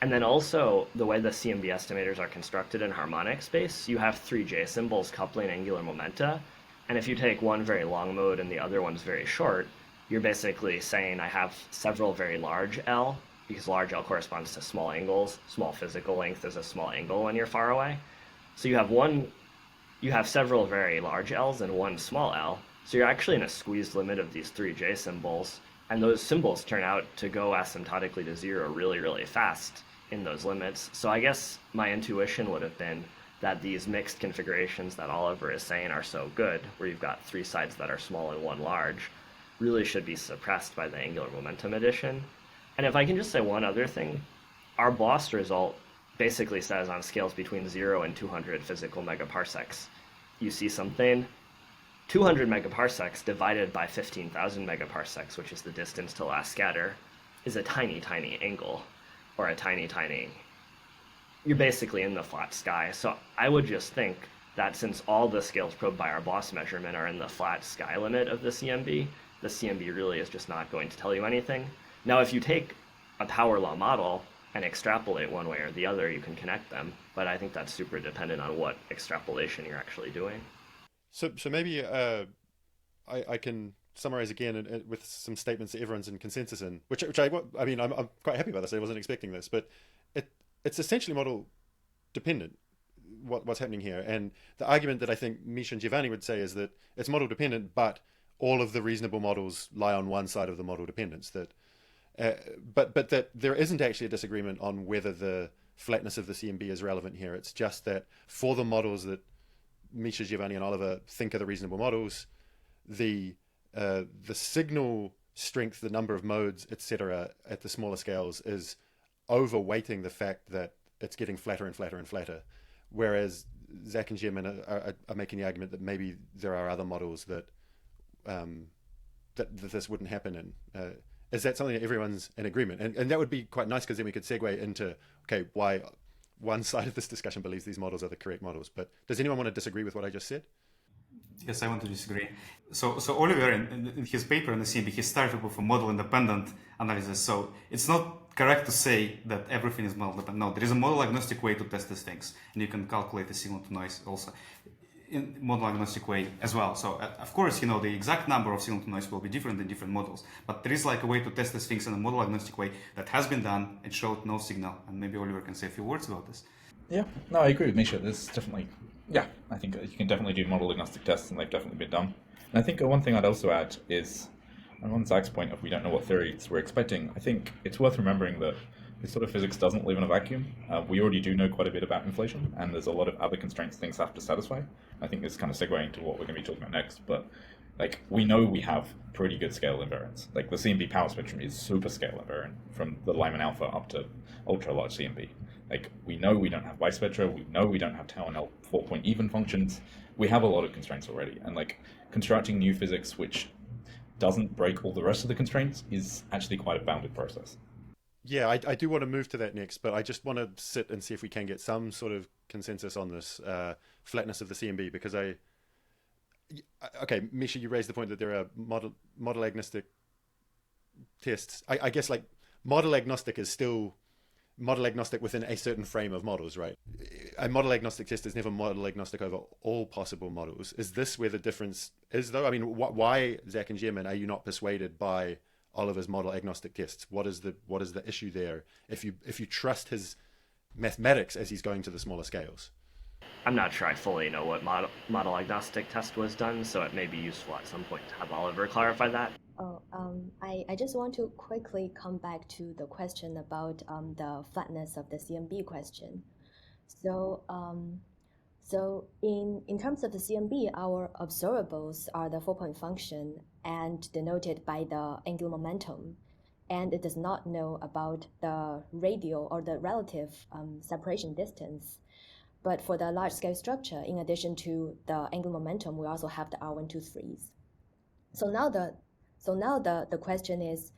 S2: And then also the way the CMB estimators are constructed in harmonic space, you have three J symbols coupling angular momenta. And if you take one very long mode and the other one's very short, you're basically saying I have several very large L, because large L corresponds to small angles. Small physical length is a small angle when you're far away. So you have several very large L's and one small L. So you're actually in a squeezed limit of these three J symbols. And those symbols turn out to go asymptotically to zero really, really fast in those limits. So I guess my intuition would have been that these mixed configurations that Oliver is saying are so good, where you've got three sides that are small and one large, really should be suppressed by the angular momentum addition. And if I can just say one other thing, our BOSS result basically says on scales between 0 and 200 physical megaparsecs, you see something 200 megaparsecs divided by 15,000 megaparsecs, which is the distance to last scatter, is a tiny, tiny angle, or a tiny, tiny... You're basically in the flat sky. So I would just think that since all the scales probed by our BOSS measurement are in the flat sky limit of the CMB really is just not going to tell you anything. Now, if you take a power law model and extrapolate one way or the other, you can connect them. But I think that's super dependent on what extrapolation you're actually doing.
S1: So maybe I can summarize again with some statements that everyone's in consensus in, which I mean, I'm quite happy about this. I wasn't expecting this, but it's essentially model dependent what's happening here. And the argument that I think Misha and Giovanni would say is that it's model dependent, but all of the reasonable models lie on one side of the model dependence. That, but that there isn't actually a disagreement on whether the flatness of the CMB is relevant here. It's just that for the models that Misha, Giovanni, and Oliver think are the reasonable models, the signal strength, the number of modes, etc., at the smaller scales is overweighting the fact that it's getting flatter and flatter and flatter, whereas Zack and Jiamin are making the argument that maybe there are other models that that this wouldn't happen in. Is that something that everyone's in agreement? And that would be quite nice, because then we could segue into, okay, why one side of this discussion believes these models are the correct models. But does anyone want to disagree with what I just said?
S5: Yes, I want to disagree. So Oliver, in his paper on the CMB, he started with a model-independent analysis. So it's not correct to say that everything is model-dependent. No, there is a model-agnostic way to test these things, and you can calculate the signal-to-noise also in model-agnostic way as well. So of course, you know, the exact number of signal-to-noise will be different in different models, but there is like a way to test these things in a model-agnostic way that has been done. It showed no signal, and maybe Oliver can say a few words about this.
S3: Yeah, no, I agree with Misha. There's definitely, yeah, I think you can definitely do model agnostic tests, and they've definitely been done. And I think one thing I'd also add is, on Zack's point of we don't know what theories we're expecting, I think it's worth remembering that this sort of physics doesn't live in a vacuum. We already do know quite a bit about inflation, and there's a lot of other constraints things have to satisfy. I think this is kind of segueing to what we're going to be talking about next, but like we know we have pretty good scale invariance. Like the CMB power spectrum is super scale invariant from the Lyman alpha up to ultra large CMB. Like we know we don't have bispectra, we know we don't have tau and L 4-point even functions. We have a lot of constraints already, and like constructing new physics which doesn't break all the rest of the constraints is actually quite a bounded process.
S1: Yeah, I do want to move to that next, but I just want to sit and see if we can get some sort of consensus on this flatness of the CMB, because okay, Misha, you raised the point that there are model agnostic tests. I guess like model agnostic is still model agnostic within a certain frame of models, right? A model agnostic test is never model agnostic over all possible models. Is this where the difference is, though? I mean, why, Zack and Jiamin, are you not persuaded by Oliver's model agnostic tests? What is the issue there if you trust his mathematics as he's going to the smaller scales?
S2: I'm not sure I fully know what model agnostic test was done, so it may be useful at some point to have Oliver clarify that.
S4: I just want to quickly come back to the question about the flatness of the CMB question. So in terms of the CMB, our observables are the 4-point function and denoted by the angular momentum. and it does not know about the radial or the relative separation distance. But for the large-scale structure, in addition to the angular momentum, we also have the R123s. So now the question is,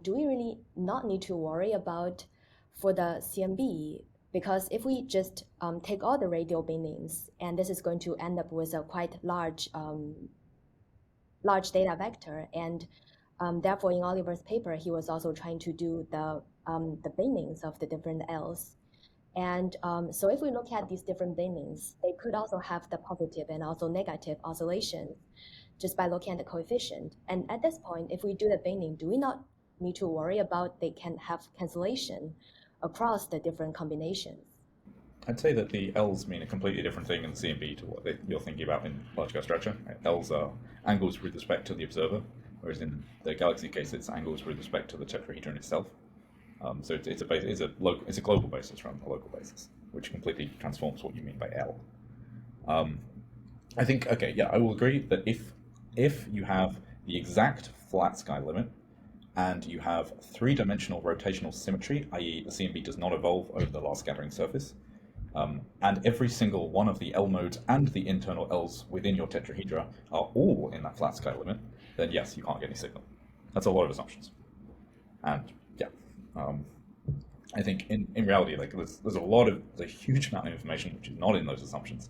S4: do we really not need to worry about for the CMB? Because if we just take all the radial bindings, and this is going to end up with a quite large data vector, and therefore in Oliver's paper, he was also trying to do the bindings of the different L's. And so if we look at these different bindings, they could also have the positive and also negative oscillations just by looking at the coefficient. And at this point, if we do the binding, do we not need to worry about they can have cancellation across the different combinations?
S3: I'd say that the L's mean a completely different thing in CMB to what you're thinking about in large-scale structure. L's are angles with respect to the observer, whereas in the galaxy case, it's angles with respect to the tetrahedron itself. So it's a global basis rather than a local basis, which completely transforms what you mean by L. I think, okay, yeah, I will agree that if you have the exact flat sky limit and you have three-dimensional rotational symmetry, i.e. the CMB does not evolve over the last scattering surface, and every single one of the L nodes and the internal L's within your tetrahedra are all in that flat sky limit, then yes, you can't get any signal. That's a lot of assumptions. And yeah, I think in reality, like there's a huge amount of information which is not in those assumptions.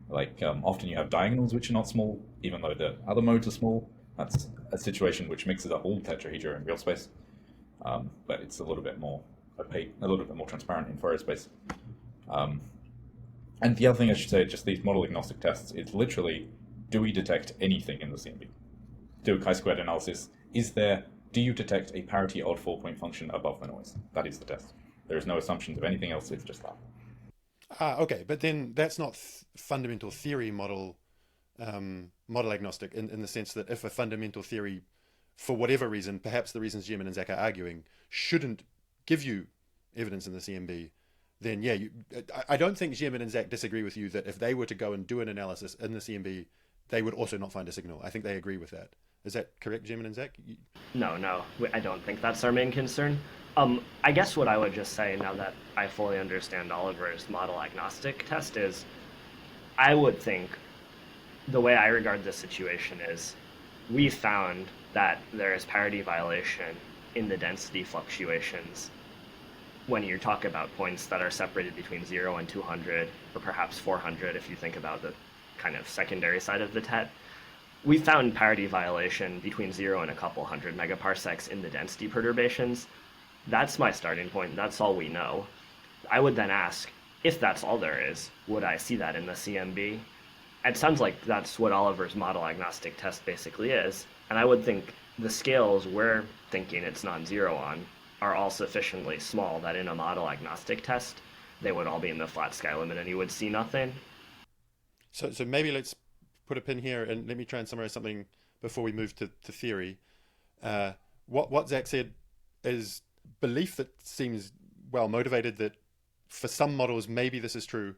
S3: Like often you have diagonals which are not small, even though the other modes are small. That's a situation which mixes up all tetrahedra in real space, but it's a little bit more opaque, a little bit more transparent in Fourier space. And the other thing I should say, just these model agnostic tests, is literally, do we detect anything in the CMB? Do a chi-squared analysis. Do you detect a parity odd 4-point function above the noise? That is the test. There is no assumptions of anything else, it's just that.
S1: Okay, but then that's not fundamental theory model agnostic in the sense that if a fundamental theory, for whatever reason, perhaps the reasons Jiamin and Zack are arguing, shouldn't give you evidence in the CMB, then yeah, I don't think Jiamin and Zack disagree with you that if they were to go and do an analysis in the CMB, they would also not find a signal. I think they agree with that. Is that correct, Jiamin and Zack?
S2: No, I don't think that's our main concern. I guess what I would just say, now that I fully understand Oliver's model agnostic test, is I would think the way I regard this situation is we found that there is parity violation in the density fluctuations when you talk about points that are separated between 0 and 200, or perhaps 400 if you think about the kind of secondary side of the TET. We found parity violation between 0 and a couple hundred megaparsecs in the density perturbations. That's my starting point. That's all we know. I would then ask, if that's all there is, would I see that in the CMB? It sounds like that's what Oliver's model agnostic test basically is. And I would think the scales we're thinking it's non-zero on are all sufficiently small that in a model agnostic test, they would all be in the flat sky limit and you would see nothing.
S1: So maybe let's put a pin here and let me try and summarize something before we move to theory. What Zack said is belief that seems well motivated that for some models maybe this is true,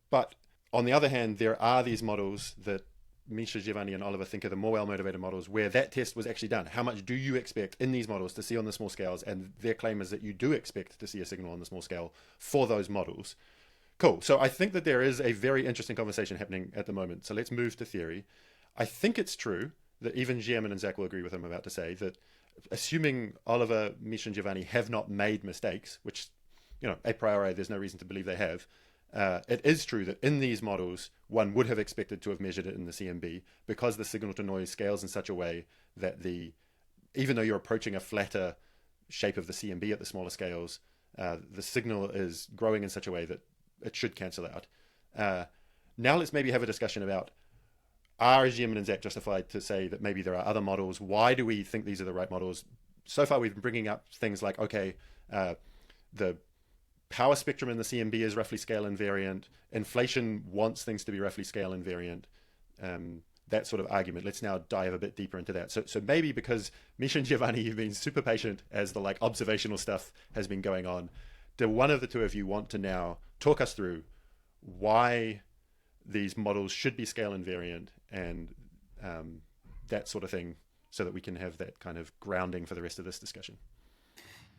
S1: but on the other hand there are these models that Misha, Giovanni and Oliver think are the more well motivated models where that test was actually done. How much do you expect in these models to see on the small scales? And their claim is that you do expect to see a signal on the small scale for those models. Cool. So I think that there is a very interesting conversation happening at the moment. So let's move to theory. I think it's true that even Jiamin and Zack will agree with him about to say that assuming Oliver, Misha and Giovanni have not made mistakes, which, a priori, there's no reason to believe they have, it is true that in these models, one would have expected to have measured it in the CMB because the signal to noise scales in such a way that even though you're approaching a flatter shape of the CMB at the smaller scales, the signal is growing in such a way that it should cancel out. Now let's maybe have a discussion about, are Jiamin and Zack justified to say that maybe there are other models? Why do we think these are the right models? So far we've been bringing up things like, okay, the power spectrum in the CMB is roughly scale invariant. Inflation wants things to be roughly scale invariant. That sort of argument. Let's now dive a bit deeper into that. So maybe because Misha and Giovanni, you've been super patient as the observational stuff has been going on. Do one of the two of you want to now talk us through why these models should be scale invariant and that sort of thing, so that we can have that kind of grounding for the rest of this discussion?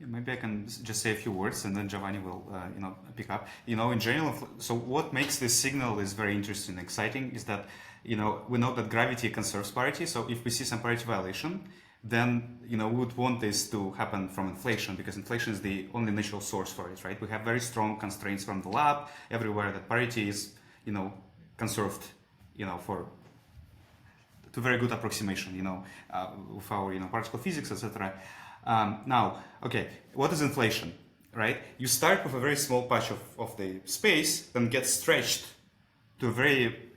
S5: Maybe I can just say a few words and then Giovanni will, pick up. In general, so what makes this signal is very interesting and exciting is that, we know that gravity conserves parity. So if we see some parity violation, then, we would want this to happen from inflation because inflation is the only natural source for it, right? We have very strong constraints from the lab everywhere that parity is, conserved, to very good approximation, with our, particle physics, etc. Now, okay, what is inflation, right? You start with a very small patch of the space, then get stretched to very,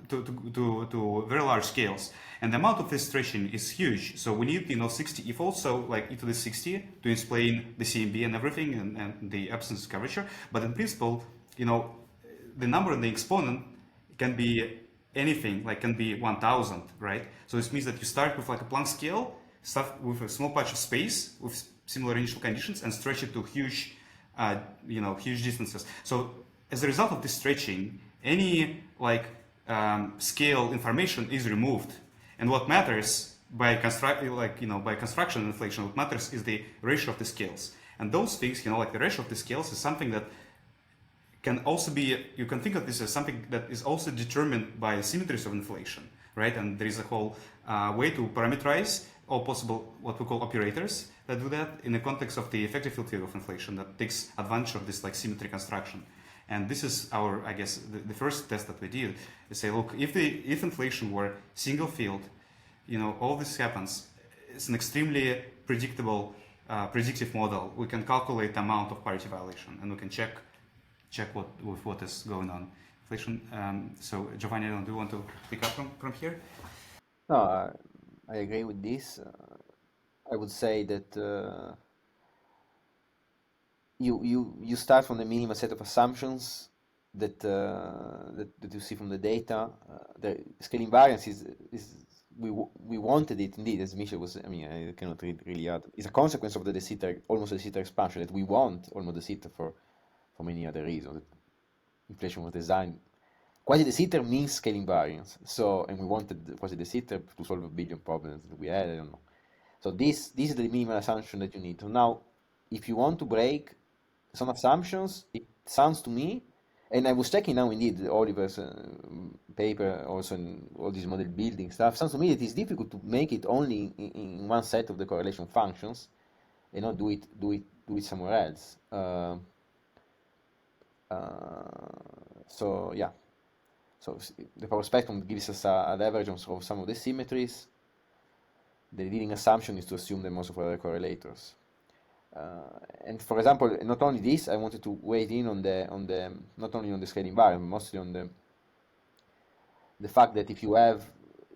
S5: to very large scales. And the amount of this stretching is huge. So we need, 60 e-folds, so like e to the 60 to explain the CMB and everything and the absence of curvature. But in principle, the number in the exponent can be anything, like can be 1000, right? So this means that you start with like a Planck scale, start with a small patch of space with similar initial conditions and stretch it to huge, huge distances. So as a result of this stretching, any scale information is removed. And what matters by construction and inflation, what matters is the ratio of the scales. And those things, like the ratio of the scales is something that can also be, you can think of this as something that is also determined by symmetries of inflation, right? And there is a whole way to parameterize all possible, what we call operators that do that in the context of the effective field theory of inflation that takes advantage of this symmetry construction. And this is our, I guess, the first test that we did. We say, look, if inflation were single field, all this happens. It's an extremely predictable, predictive model. We can calculate the amount of parity violation, and we can check what is going on. Inflation. So Giovanni, do you want to pick up from here?
S6: No, I agree with this. I would say that you start from the minimal set of assumptions that you see from the data. The scaling variance is we wanted it indeed, as Misha was. I mean, I cannot really add. It's a consequence of the de Sitter, almost de Sitter expansion that we want almost de Sitter for many other reasons. Inflation was designed. Quasi de Sitter means scaling variance. So, and we wanted quasi de Sitter to solve a billion problems that we had. I don't know. So this is the minimal assumption that you need. So now, if you want to break some assumptions, it sounds to me, and I was checking now indeed Oliver's paper, also in all this model building stuff, sounds to me that it's difficult to make it only in one set of the correlation functions and not do it somewhere else. So yeah, so the power spectrum gives us a leverage of some of the symmetries. The leading assumption is to assume them also for other correlators. And for example, not only this, I wanted to weigh in on the not only on the scaling variance, but mostly on the fact that if you have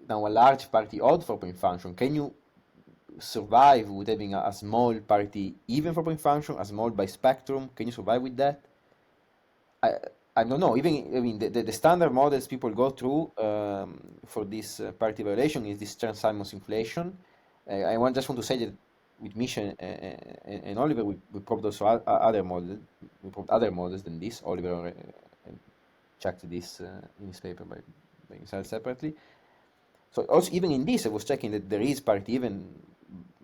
S6: now a large parity odd 4-point function, can you survive with having a small parity even 4-point function, a small bispectrum? Can you survive with that? I don't know. Even the standard models people go through for this parity violation is this Chern-Simons inflation. I just want to say that with Misha and Oliver, we probed also other models. We probed other models than this. Oliver checked this in his paper by himself separately. So also even in this, I was checking that there is parity even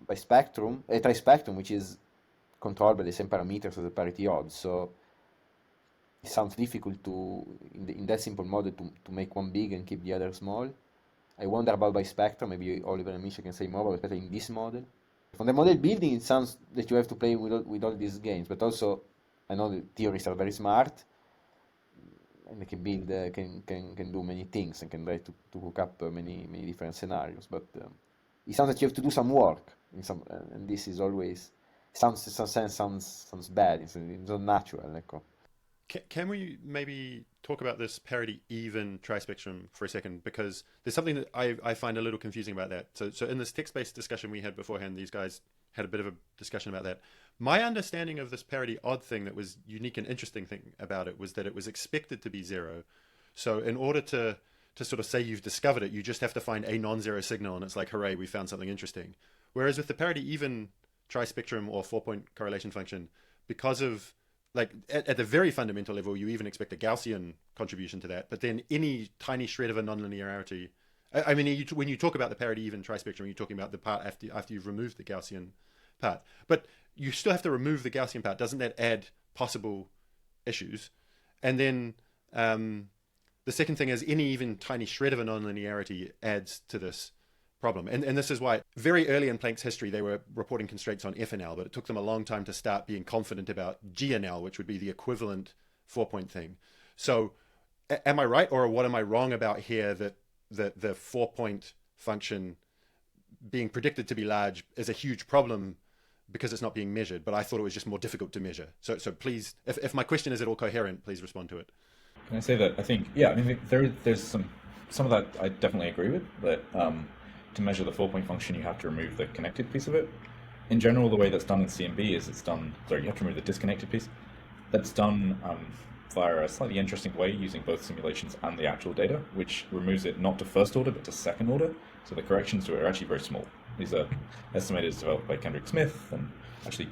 S6: by spectrum, a trispectrum, which is controlled by the same parameters as the parity odds. So it sounds difficult to in that simple model to make one big and keep the other small. I wonder about bispectrum. Maybe Oliver and Misha can say more, but especially in this model. From the model building, it sounds that you have to play with all these games, but also I know the theorists are very smart and they can build, can do many things and can try to hook up many different scenarios. But it sounds that you have to do some work in some, and this is always sounds in some sense sounds bad. It's not natural. Ecco.
S1: Can we maybe talk about this parity even trispectrum for a second? Because there's something that I find a little confusing about that. So in this text-based discussion we had beforehand, these guys had a bit of a discussion about that. My understanding of this parity odd thing that was unique and interesting thing about it was that it was expected to be 0. So in order to sort of say you've discovered it, you just have to find a non-zero signal and it's like, hooray, we found something interesting. Whereas with the parity even trispectrum or 4-point correlation function, because of like at the very fundamental level, you even expect a Gaussian contribution to that, but then any tiny shred of a nonlinearity. I mean, when you talk about the parity even trispectrum, you're talking about the part after you've removed the Gaussian part. But you still have to remove the Gaussian part. Doesn't that add possible issues? And then the second thing is any even tiny shred of a nonlinearity adds to this problem. And this is why very early in Planck's history, they were reporting constraints on FNL, but it took them a long time to start being confident about GNL, which would be the equivalent 4-point thing. So am I right, or what am I wrong about here, that the 4-point function being predicted to be large is a huge problem because it's not being measured, but I thought it was just more difficult to measure. So please, if my question is at all coherent, please respond to it.
S3: Can I say that I think, yeah, I mean, there's some of that I definitely agree with, that to measure the 4-point function, you have to remove the connected piece of it. In general, the way that's done in CMB is you have to remove the disconnected piece. That's done via a slightly interesting way using both simulations and the actual data, which removes it not to first order, but to second order. So the corrections to it are actually very small. These are estimators developed by Kendrick Smith and actually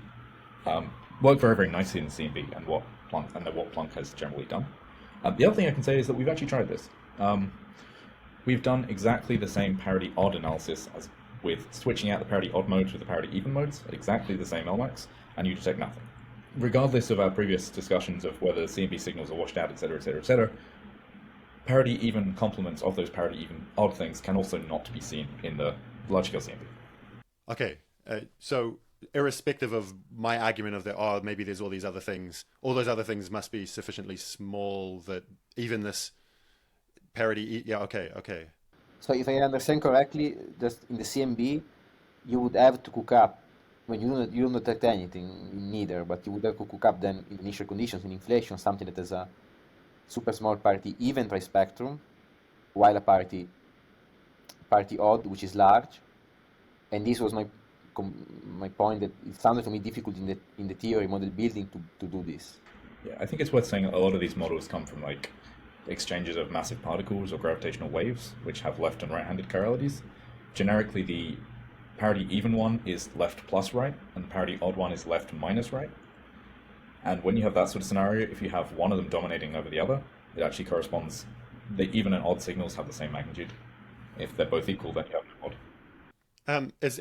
S3: work very, very nicely in CMB and what Planck has generally done. The other thing I can say is that we've actually tried this. We've done exactly the same parity odd analysis as with switching out the parity odd modes with the parity even modes at exactly the same Lmax, and you detect nothing. Regardless of our previous discussions of whether CMB signals are washed out, etc., etc., etc., parity even complements of those parity even odd things can also not be seen in the large scale CMB.
S1: Okay, so irrespective of my argument of that, oh, maybe there's all these other things, all those other things must be sufficiently small that even this parity, yeah, okay.
S6: So if I understand correctly, just in the CMB, you would have to cook up, when you don't detect anything in neither, but you would have to cook up then in initial conditions, in inflation, something that has a super small parity even trispectrum, while a parity odd, which is large. And this was my point, that it sounded to me difficult in the theory model building to do this.
S3: Yeah, I think it's worth saying a lot of these models come from like exchanges of massive particles or gravitational waves, which have left and right-handed chiralities. Generically, the parity even one is left plus right, and the parity odd one is left minus right. And when you have that sort of scenario, if you have one of them dominating over the other, it actually corresponds. The even and odd signals have the same magnitude. If they're both equal, then you have an odd.
S1: Is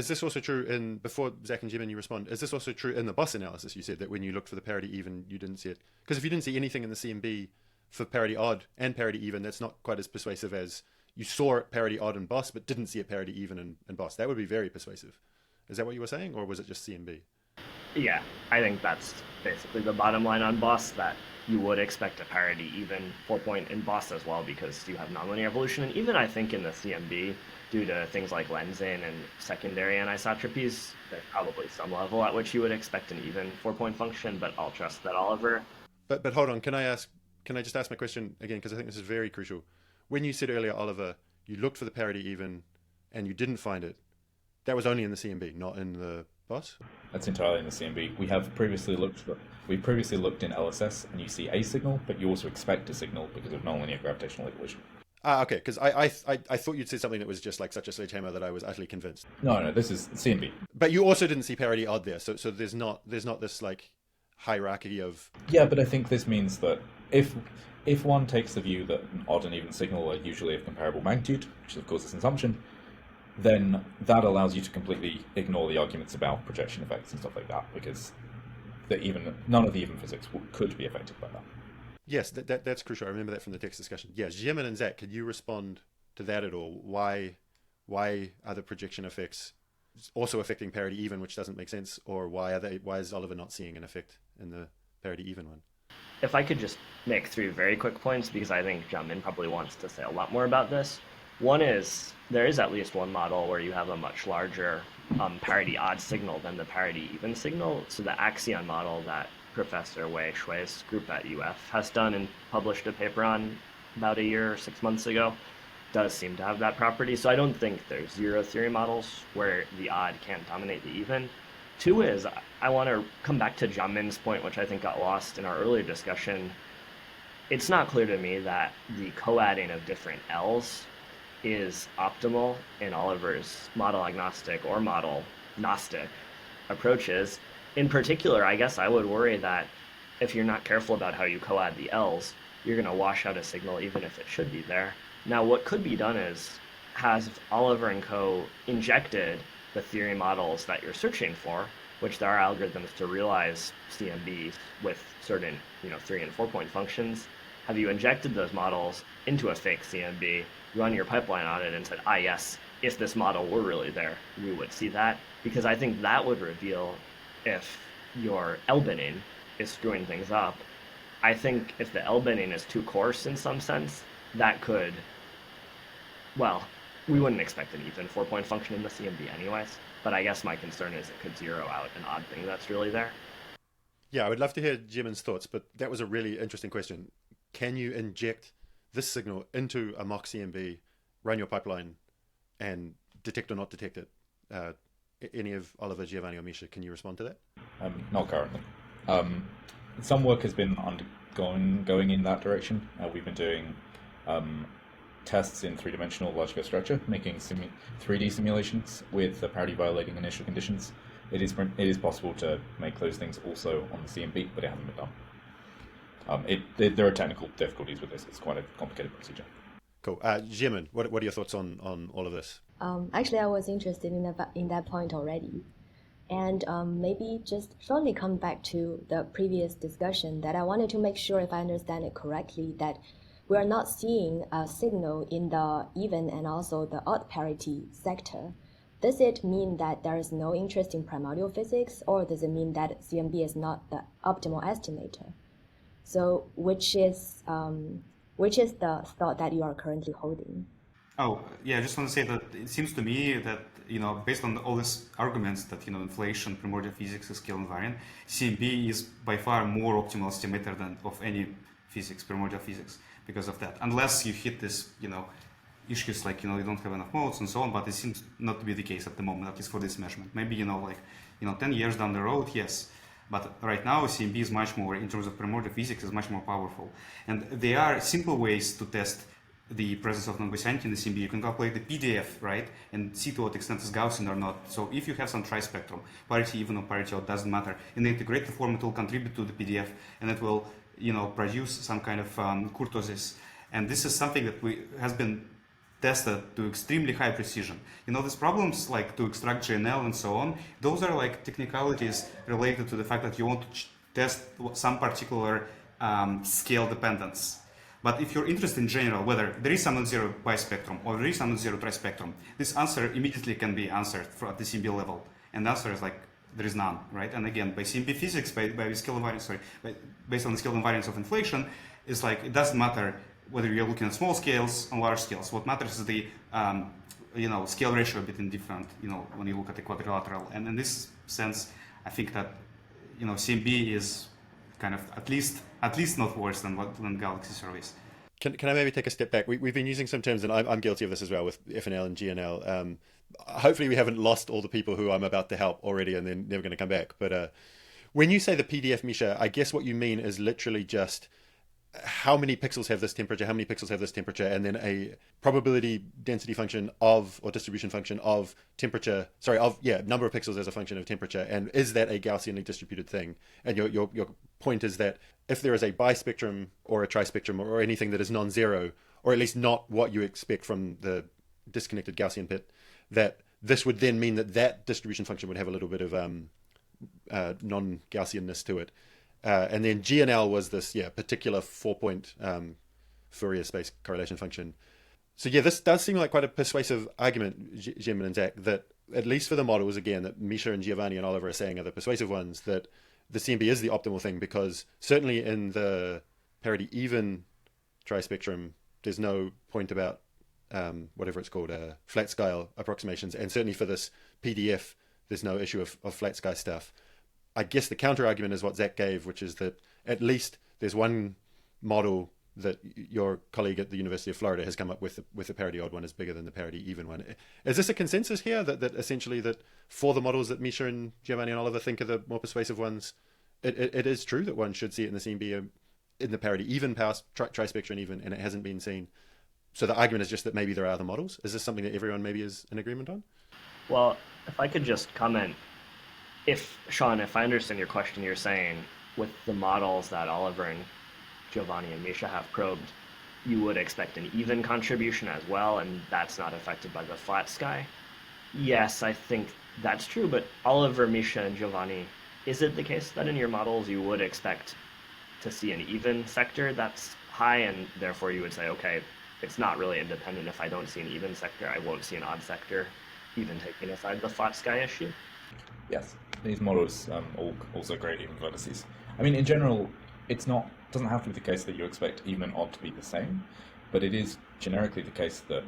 S1: this also true in, before Zack and Jiamin you respond, is this also true in the Boss analysis? You said that when you looked for the parity even, you didn't see it. Because if you didn't see anything in the CMB for parity odd and parity even, that's not quite as persuasive as you saw it parity odd in Boss, but didn't see it parity even in Boss. That would be very persuasive. Is that what you were saying, or was it just CMB?
S2: Yeah, I think that's basically the bottom line on Boss, that you would expect a parity even 4-point in Boss as well, because you have nonlinear evolution. And even I think in the CMB, due to things like lensing and secondary anisotropies, there's probably some level at which you would expect an even 4-point function, but I'll trust that Oliver.
S1: But hold on, can I just ask my question again, because I think this is very crucial. When you said earlier, Oliver, you looked for the parity even and you didn't find it, that was only in the CMB, not in the Boss?
S3: That's entirely in the CMB. We previously looked in LSS, and you see a signal, but you also expect a signal because of nonlinear gravitational evolution.
S1: Okay, because I thought you'd said something that was just like such a sledgehammer that I was utterly convinced.
S3: No, this is CMB.
S1: But you also didn't see parity odd there, so there's not this like hierarchy of...
S3: Yeah, but I think this means that if one takes the view that an odd and even signal are usually of comparable magnitude, which of course is an assumption, then that allows you to completely ignore the arguments about projection effects and stuff like that, because none of the even physics could be affected by that.
S1: Yes, that's crucial. I remember that from the text discussion. Yes, Jiamin and Zack, could you respond to that at all? Why are the projection effects also affecting parity even, which doesn't make sense, or why is Oliver not seeing an effect in the parity even one?
S2: If I could just make 3 very quick points, because I think Jiamin probably wants to say a lot more about this. One is, there is at least one model where you have a much larger parity odd signal than the parity even signal. So the Axion model that Professor Wei Shui's group at UF has done and published a paper on about a year or 6 months ago does seem to have that property. So I don't think there's zero theory models where the odd can't dominate the even. 2 is, I want to come back to Jiamin's point, which I think got lost in our earlier discussion. It's not clear to me that the co-adding of different L's is optimal in Oliver's model agnostic or model gnostic approaches. In particular, I guess I would worry that if you're not careful about how you co-add the L's, you're going to wash out a signal even if it should be there. Now, what could be done is, has Oliver and co. injected the theory models that you're searching for, which there are algorithms to realize CMB with certain 3 and 4 point functions, have you injected those models into a fake CMB, run your pipeline on it, and said, yes, if this model were really there, we would see that? Because I think that would reveal if your L-binning is screwing things up. I think if the L-binning is too coarse in some sense, that could, well, we wouldn't expect an even 4 point function in the CMB anyways, but I guess my concern is it could zero out an odd thing that's really there.
S1: Yeah, I would love to hear Jiamin's thoughts, but that was a really interesting question. Can you inject this signal into a mock CMB, run your pipeline, and detect or not detect it? Any of Oliver, Giovanni, or Misha, can you respond to that?
S3: Not currently. Some work has been going in that direction. We've been doing tests in three-dimensional logical structure, making 3D simulations with parity violating initial conditions. It is possible to make those things also on the CMB, but it hasn't been done. There are technical difficulties with this. It's quite a complicated procedure.
S1: Cool. Jiamin, what are your thoughts on all of this?
S4: Actually, I was interested in that point already. And maybe just shortly come back to the previous discussion that I wanted to make sure if I understand it correctly, that we are not seeing a signal in the even and also the odd parity sector. Does it mean that there is no interest in primordial physics, or does it mean that CMB is not the optimal estimator? So which is the thought that you are currently holding?
S5: Oh, yeah, I just want to say that it seems to me that, based on all these arguments that, inflation, primordial physics is scale invariant, CMB is by far more optimal estimator than of any physics, primordial physics, because of that. Unless you hit this, issues like, you don't have enough modes and so on, but it seems not to be the case at the moment, at least for this measurement. Maybe, 10 years down the road, yes. But right now, CMB is much more, in terms of primordial physics, is much more powerful. And there are simple ways to test the presence of non-Gaussianity in the CMB. You can calculate the PDF, right, and see to what extent it's Gaussian or not. So if you have some trispectrum, parity even or parity odd, doesn't matter. In the integrated form, it will contribute to the PDF, and it will, produce some kind of kurtosis. And this is something that has been tested to extremely high precision. These problems like to extract GNL and so on, those are like technicalities related to the fact that you want to test some particular scale dependence. But if you're interested in general, whether there is some non-zero bispectrum or there is some non-zero trispectrum, this answer immediately can be answered at the CMB level. And the answer is like, there is none, right? And again, by CMB physics, by scale invariance, based on the scale invariance of inflation, it's like, it doesn't matter whether you're looking at small scales and large scales. What matters is the scale ratio between different, when you look at the quadrilateral. And in this sense, I think that CMB is kind of at least not worse than galaxy surveys.
S1: Can I maybe take a step back? We've been using some terms, and I'm guilty of this as well with FNL and GNL. Hopefully we haven't lost all the people who I'm about to help already and then never going to come back. But when you say the PDF, Misha, I guess what you mean is literally just how many pixels have this temperature, how many pixels have this temperature, and then a probability density function of, or distribution function of temperature, number of pixels as a function of temperature. And is that a Gaussianly distributed thing? And your point is that if there is a bispectrum or a trispectrum or anything that is non-zero, or at least not what you expect from the disconnected Gaussian pit, that this would then mean that distribution function would have a little bit of non-Gaussianness to it. And then GNL was this particular 4-point Fourier space correlation function. So this does seem like quite a persuasive argument, Jiamin and Zack, that at least for the models, again, that Misha and Giovanni and Oliver are saying are the persuasive ones, that the CMB is the optimal thing, because certainly in the parity even trispectrum, there's no point about whatever it's called, flat sky approximations. And certainly for this PDF, there's no issue of flat sky stuff. I guess the counter argument is what Zack gave, which is that at least there's one model that your colleague at the University of Florida has come up with the parity odd one is bigger than the parity even one. Is this a consensus here that essentially that for the models that Misha and Giovanni and Oliver think are the more persuasive ones, it is true that one should see it in the CMB in the parity even past trispectrum even, and it hasn't been seen. So the argument is just that maybe there are other models. Is this something that everyone maybe is in agreement on?
S2: Well, if I could just comment, Sean, if I understand your question, you're saying with the models that Oliver and Giovanni and Misha have probed, you would expect an even contribution as well, and that's not affected by the flat sky? Yes, I think That's true, but Oliver, Misha, and Giovanni, is it the case that in your models you would expect to see an even sector that's high, and therefore you would say, okay, it's not really independent. If I don't see an even sector, I won't see an odd sector, even taking aside the flat sky issue?
S3: Yes, these models all also grade even vertices. I mean, in general, doesn't have to be the case that you expect even and odd to be the same, but it is generically the case that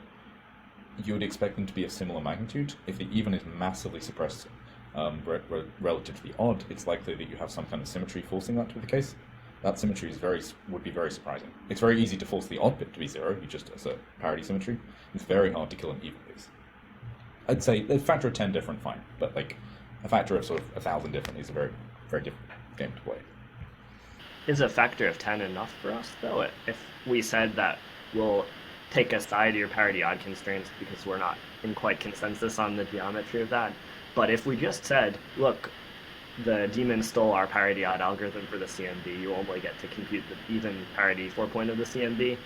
S3: you would expect them to be of similar magnitude. If the even is massively suppressed relative to the odd, it's likely that you have some kind of symmetry forcing that to be the case. That symmetry would be very surprising. It's very easy to force the odd bit to be 0, you just assert parity symmetry. It's very hard to kill an even piece. I'd say a factor of 10 different, fine, but like a factor of sort of 1,000 different is a very, very different game to play.
S2: Is a factor of 10 enough for us, though? If we said that we'll take aside your parity odd constraints because we're not in quite consensus on the geometry of that, but if we just said, look, the daemon stole our parity odd algorithm for the CMB, you only get to compute the even parity 4 point of the CMB,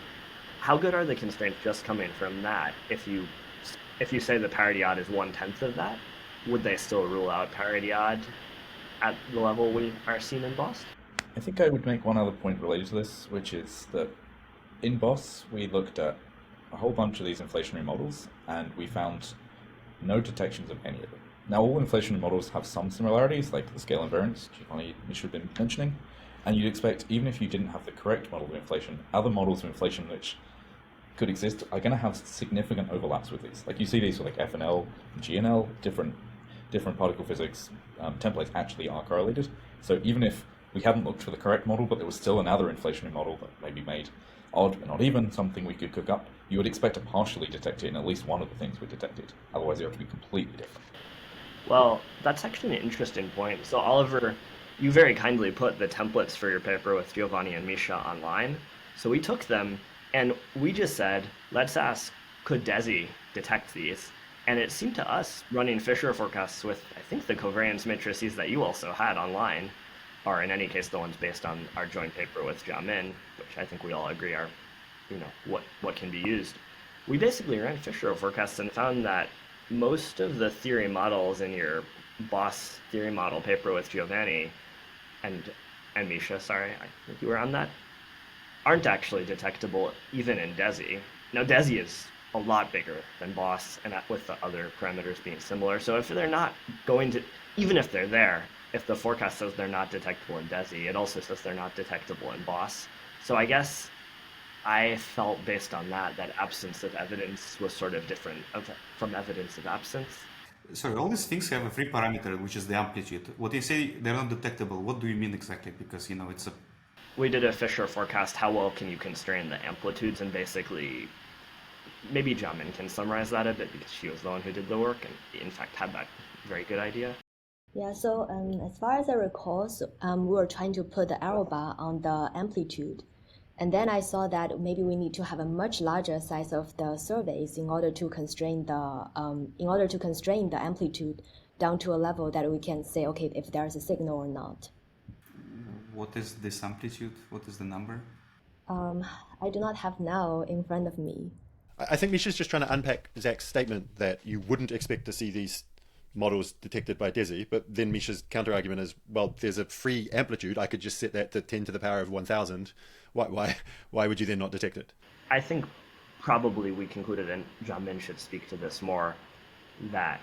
S2: how good are the constraints just coming from that? If you say the parity odd is 1/10 of that, would they still rule out parity odd at the level we are seeing in BOSS?
S3: I think I would make one other point related to this, which is that in BOSS, we looked at a whole bunch of these inflationary models, and we found no detections of any of them. Now, all inflationary models have some similarities, like the scale invariance Giovanni should have been mentioning, and you'd expect, even if you didn't have the correct model of inflation, other models of inflation which could exist are going to have significant overlaps with these. Like you see these with like FNL and GNL, different particle physics templates actually are correlated. So even if we hadn't looked for the correct model, but there was still another inflationary model that maybe made odd but not even, something we could cook up, you would expect to partially detect it in at least one of the things we detected. Otherwise, they have to be completely different.
S2: Well, that's actually an interesting point. So Oliver, you very kindly put the templates for your paper with Giovanni and Misha online. So we took them and we just said, let's ask, could DESI detect these? And it seemed to us, running Fisher forecasts with, I think, the covariance matrices that you also had online, or in any case, the ones based on our joint paper with Jiamin, which I think we all agree are, what can be used. We basically ran Fisher forecasts and found that most of the theory models in your BOSS theory model paper with Giovanni and Misha, sorry, I think you were on that, aren't actually detectable even in DESI. Now, DESI is a lot bigger than BOSS, and with the other parameters being similar. So if they're not going to, even if they're there, if the forecast says they're not detectable in DESI, it also says they're not detectable in BOSS. So I guess I felt based on that absence of evidence was sort of different from evidence of absence.
S5: Sorry, all these things have a free parameter, which is the amplitude. What you say they're not detectable, what do you mean exactly? Because, it's a...
S2: We did a Fisher forecast, how well can you constrain the amplitudes, and basically, maybe Jiamin can summarize that a bit because she was the one who did the work and in fact had that very good idea.
S4: Yeah, so as far as I recall, we were trying to put the arrow bar on the amplitude. And then I saw that maybe we need to have a much larger size of the surveys in order to constrain the amplitude down to a level that we can say, okay, if there's a signal or not.
S5: What is this amplitude? What is the number?
S4: I do not have now in front of me.
S1: I think Misha's just trying to unpack Zack's statement that you wouldn't expect to see these models detected by DESI, but then Misha's counter argument is, well, there's a free amplitude. I could just set that to 10 to the power of 1,000. Why would you then not detect it?
S2: I think probably we concluded, and Jiamin should speak to this more, that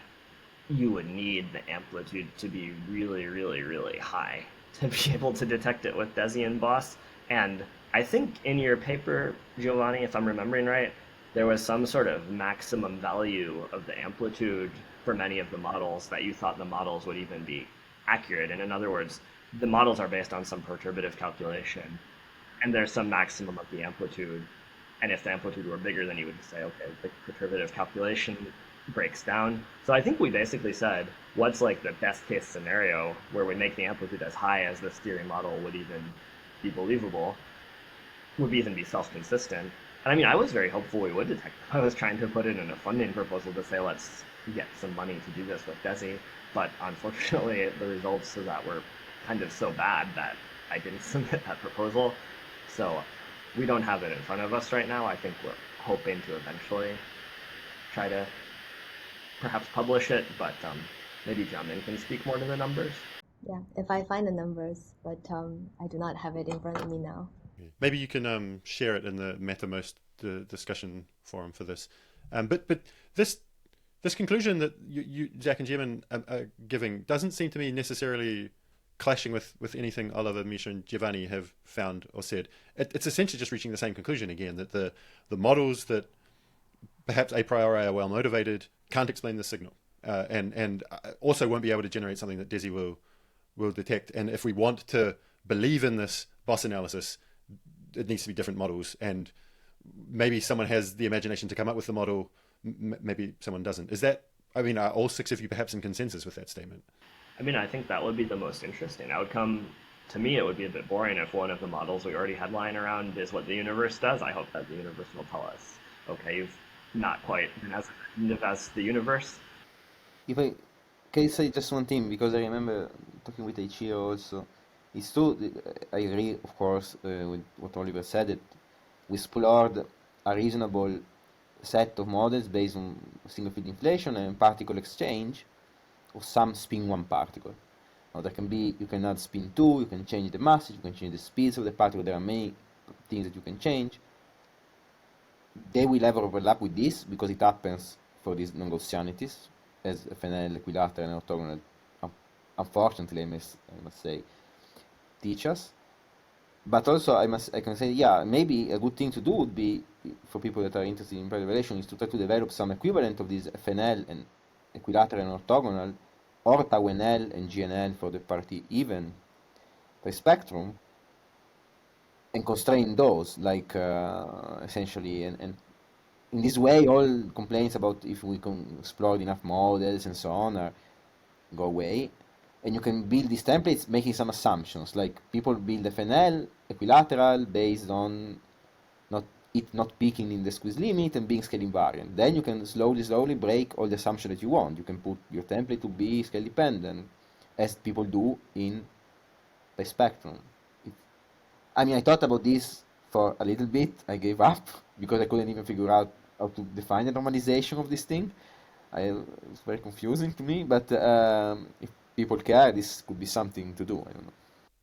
S2: you would need the amplitude to be really, really, really high to be able to detect it with DESI and BOSS. And I think in your paper, Giovanni, if I'm remembering right, there was some sort of maximum value of the amplitude for many of the models that you thought the models would even be accurate. And in other words, the models are based on some perturbative calculation, and there's some maximum of the amplitude. And if the amplitude were bigger, then you would say, okay, the perturbative calculation breaks down. So I think we basically said, what's like the best case scenario where we make the amplitude as high as this theory model would even be believable, would even be self-consistent. And I mean, I was very hopeful we would detect them. I was trying to put it in a funding proposal to say, let's get some money to do this with DESI. But unfortunately, the results of that were kind of so bad that I didn't submit that proposal. So we don't have it in front of us right now. I think we're hoping to eventually try to perhaps publish it, but Maybe Jiamin can speak more to the numbers.
S4: Yeah, if I find the numbers, but I do not have it in front of me now.
S1: Maybe you can share it in the MetaMost discussion forum for this. But this conclusion that you Zack and Jiamin are giving doesn't seem to me necessarily clashing with anything Oliver, Misha, and Giovanni have found or said. It's essentially just reaching the same conclusion again, that the models that perhaps a priori are well motivated can't explain the signal, and also won't be able to generate something that DESI will detect. And if we want to believe in this boss analysis, it needs to be different models, and maybe someone has the imagination to come up with the model, maybe someone doesn't. Is that, I mean, are all six of you perhaps in consensus with that statement?
S2: I mean, I think that would be the most interesting outcome. To me, it would be a bit boring if one of the models we already had lying around is what the universe does. I hope that the universe will tell us, okay, you've not quite been as effective as the universe.
S6: If I can say just one thing, because I remember talking with Ichiro also, it's true, I agree, of course, with what Oliver said, that we explored a reasonable set of models based on single field inflation and particle exchange of some spin 1 particle. Now there can be, you can add spin 2, you can change the masses, you can change the speeds of the particle, there are many things that you can change. They will ever overlap with this because it happens for these non-Gaussianities, as FNL, equilateral, and orthogonal, unfortunately, I must say, teach us. But also, I can say, yeah, maybe a good thing to do would be, for people that are interested in parallel relation, is to try to develop some equivalent of these FNL and equilateral and orthogonal, or tau NL and GNL for the parity even per spectrum, and constrain those, like essentially, and in this way, all complaints about if we can explore enough models and so on go away. And you can build these templates making some assumptions, like people build FNL equilateral based on not peaking in the squeeze limit and being scale invariant. Then you can slowly break all the assumptions that you want. You can put your template to be scale dependent, as people do in the spectrum. I mean, I thought about this for a little bit. I gave up because I couldn't even figure out how to define the normalization of this thing. It's very confusing to me, but if people care, this could be something to do. I don't know.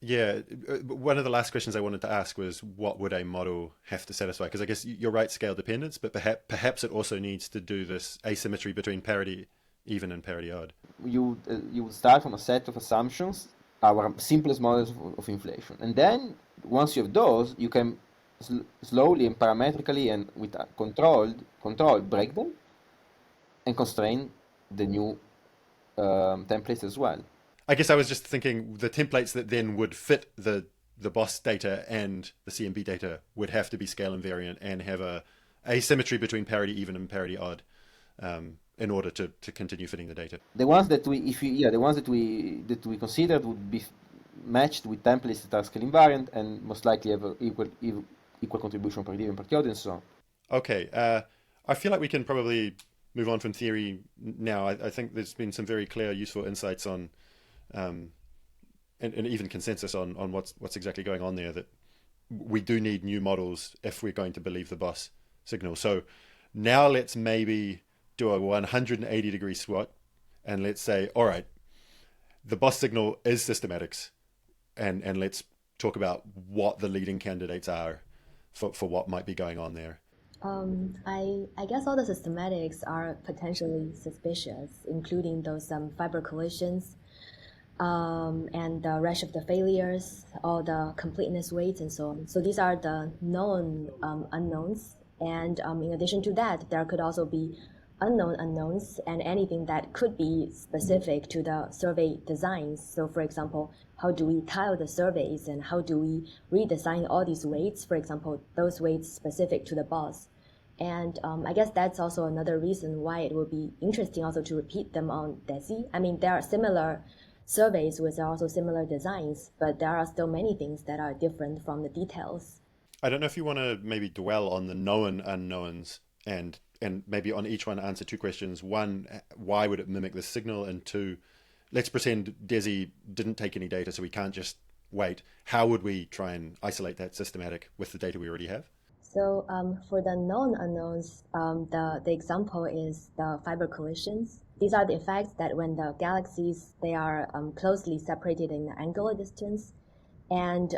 S1: Yeah, one of the last questions I wanted to ask was, what would a model have to satisfy? Because I guess you're right, scale dependence, but perhaps it also needs to do this asymmetry between parity even and parity odd.
S6: You would start from a set of assumptions, our simplest models of inflation, and then once you have those, you can slowly and parametrically and with a controlled break them and constrain the new templates as well.
S1: I guess I was just thinking the templates that then would fit the boss data and the CMB data would have to be scale invariant and have a asymmetry between parity even and parity odd, in order to continue fitting the data.
S6: The ones that we considered would be matched with templates that are scale invariant and most likely have equal contribution per given per code and so on.
S1: Okay, I feel like we can probably move on from theory now. I think there's been some very clear, useful insights on, and even consensus on what's exactly going on there, that we do need new models if we're going to believe the boss signal. So now let's maybe do a 180-degree swap, and let's say, all right, the boss signal is systematics, and let's talk about what the leading candidates are for what might be going on there.
S4: I guess all the systematics are potentially suspicious, including those fiber collisions, and the redshift failures, all the completeness weights, and so on. So these are the known unknowns. And in addition to that, there could also be unknown unknowns and anything that could be specific to the survey designs. So for example, how do we tile the surveys and how do we redesign all these weights, for example, those weights specific to the boss. And I guess that's also another reason why it would be interesting also to repeat them on DESI. I mean, there are similar surveys with also similar designs, but there are still many things that are different from the details.
S1: I don't know if you want to maybe dwell on the known unknowns and maybe on each one answer two questions. One, why would it mimic this signal? And two, let's pretend DESI didn't take any data, so we can't just wait. How would we try and isolate that systematic with the data we already have?
S4: So for the known unknowns, the example is the fiber collisions. these are the effects that when the galaxies, they are closely separated in angular distance, and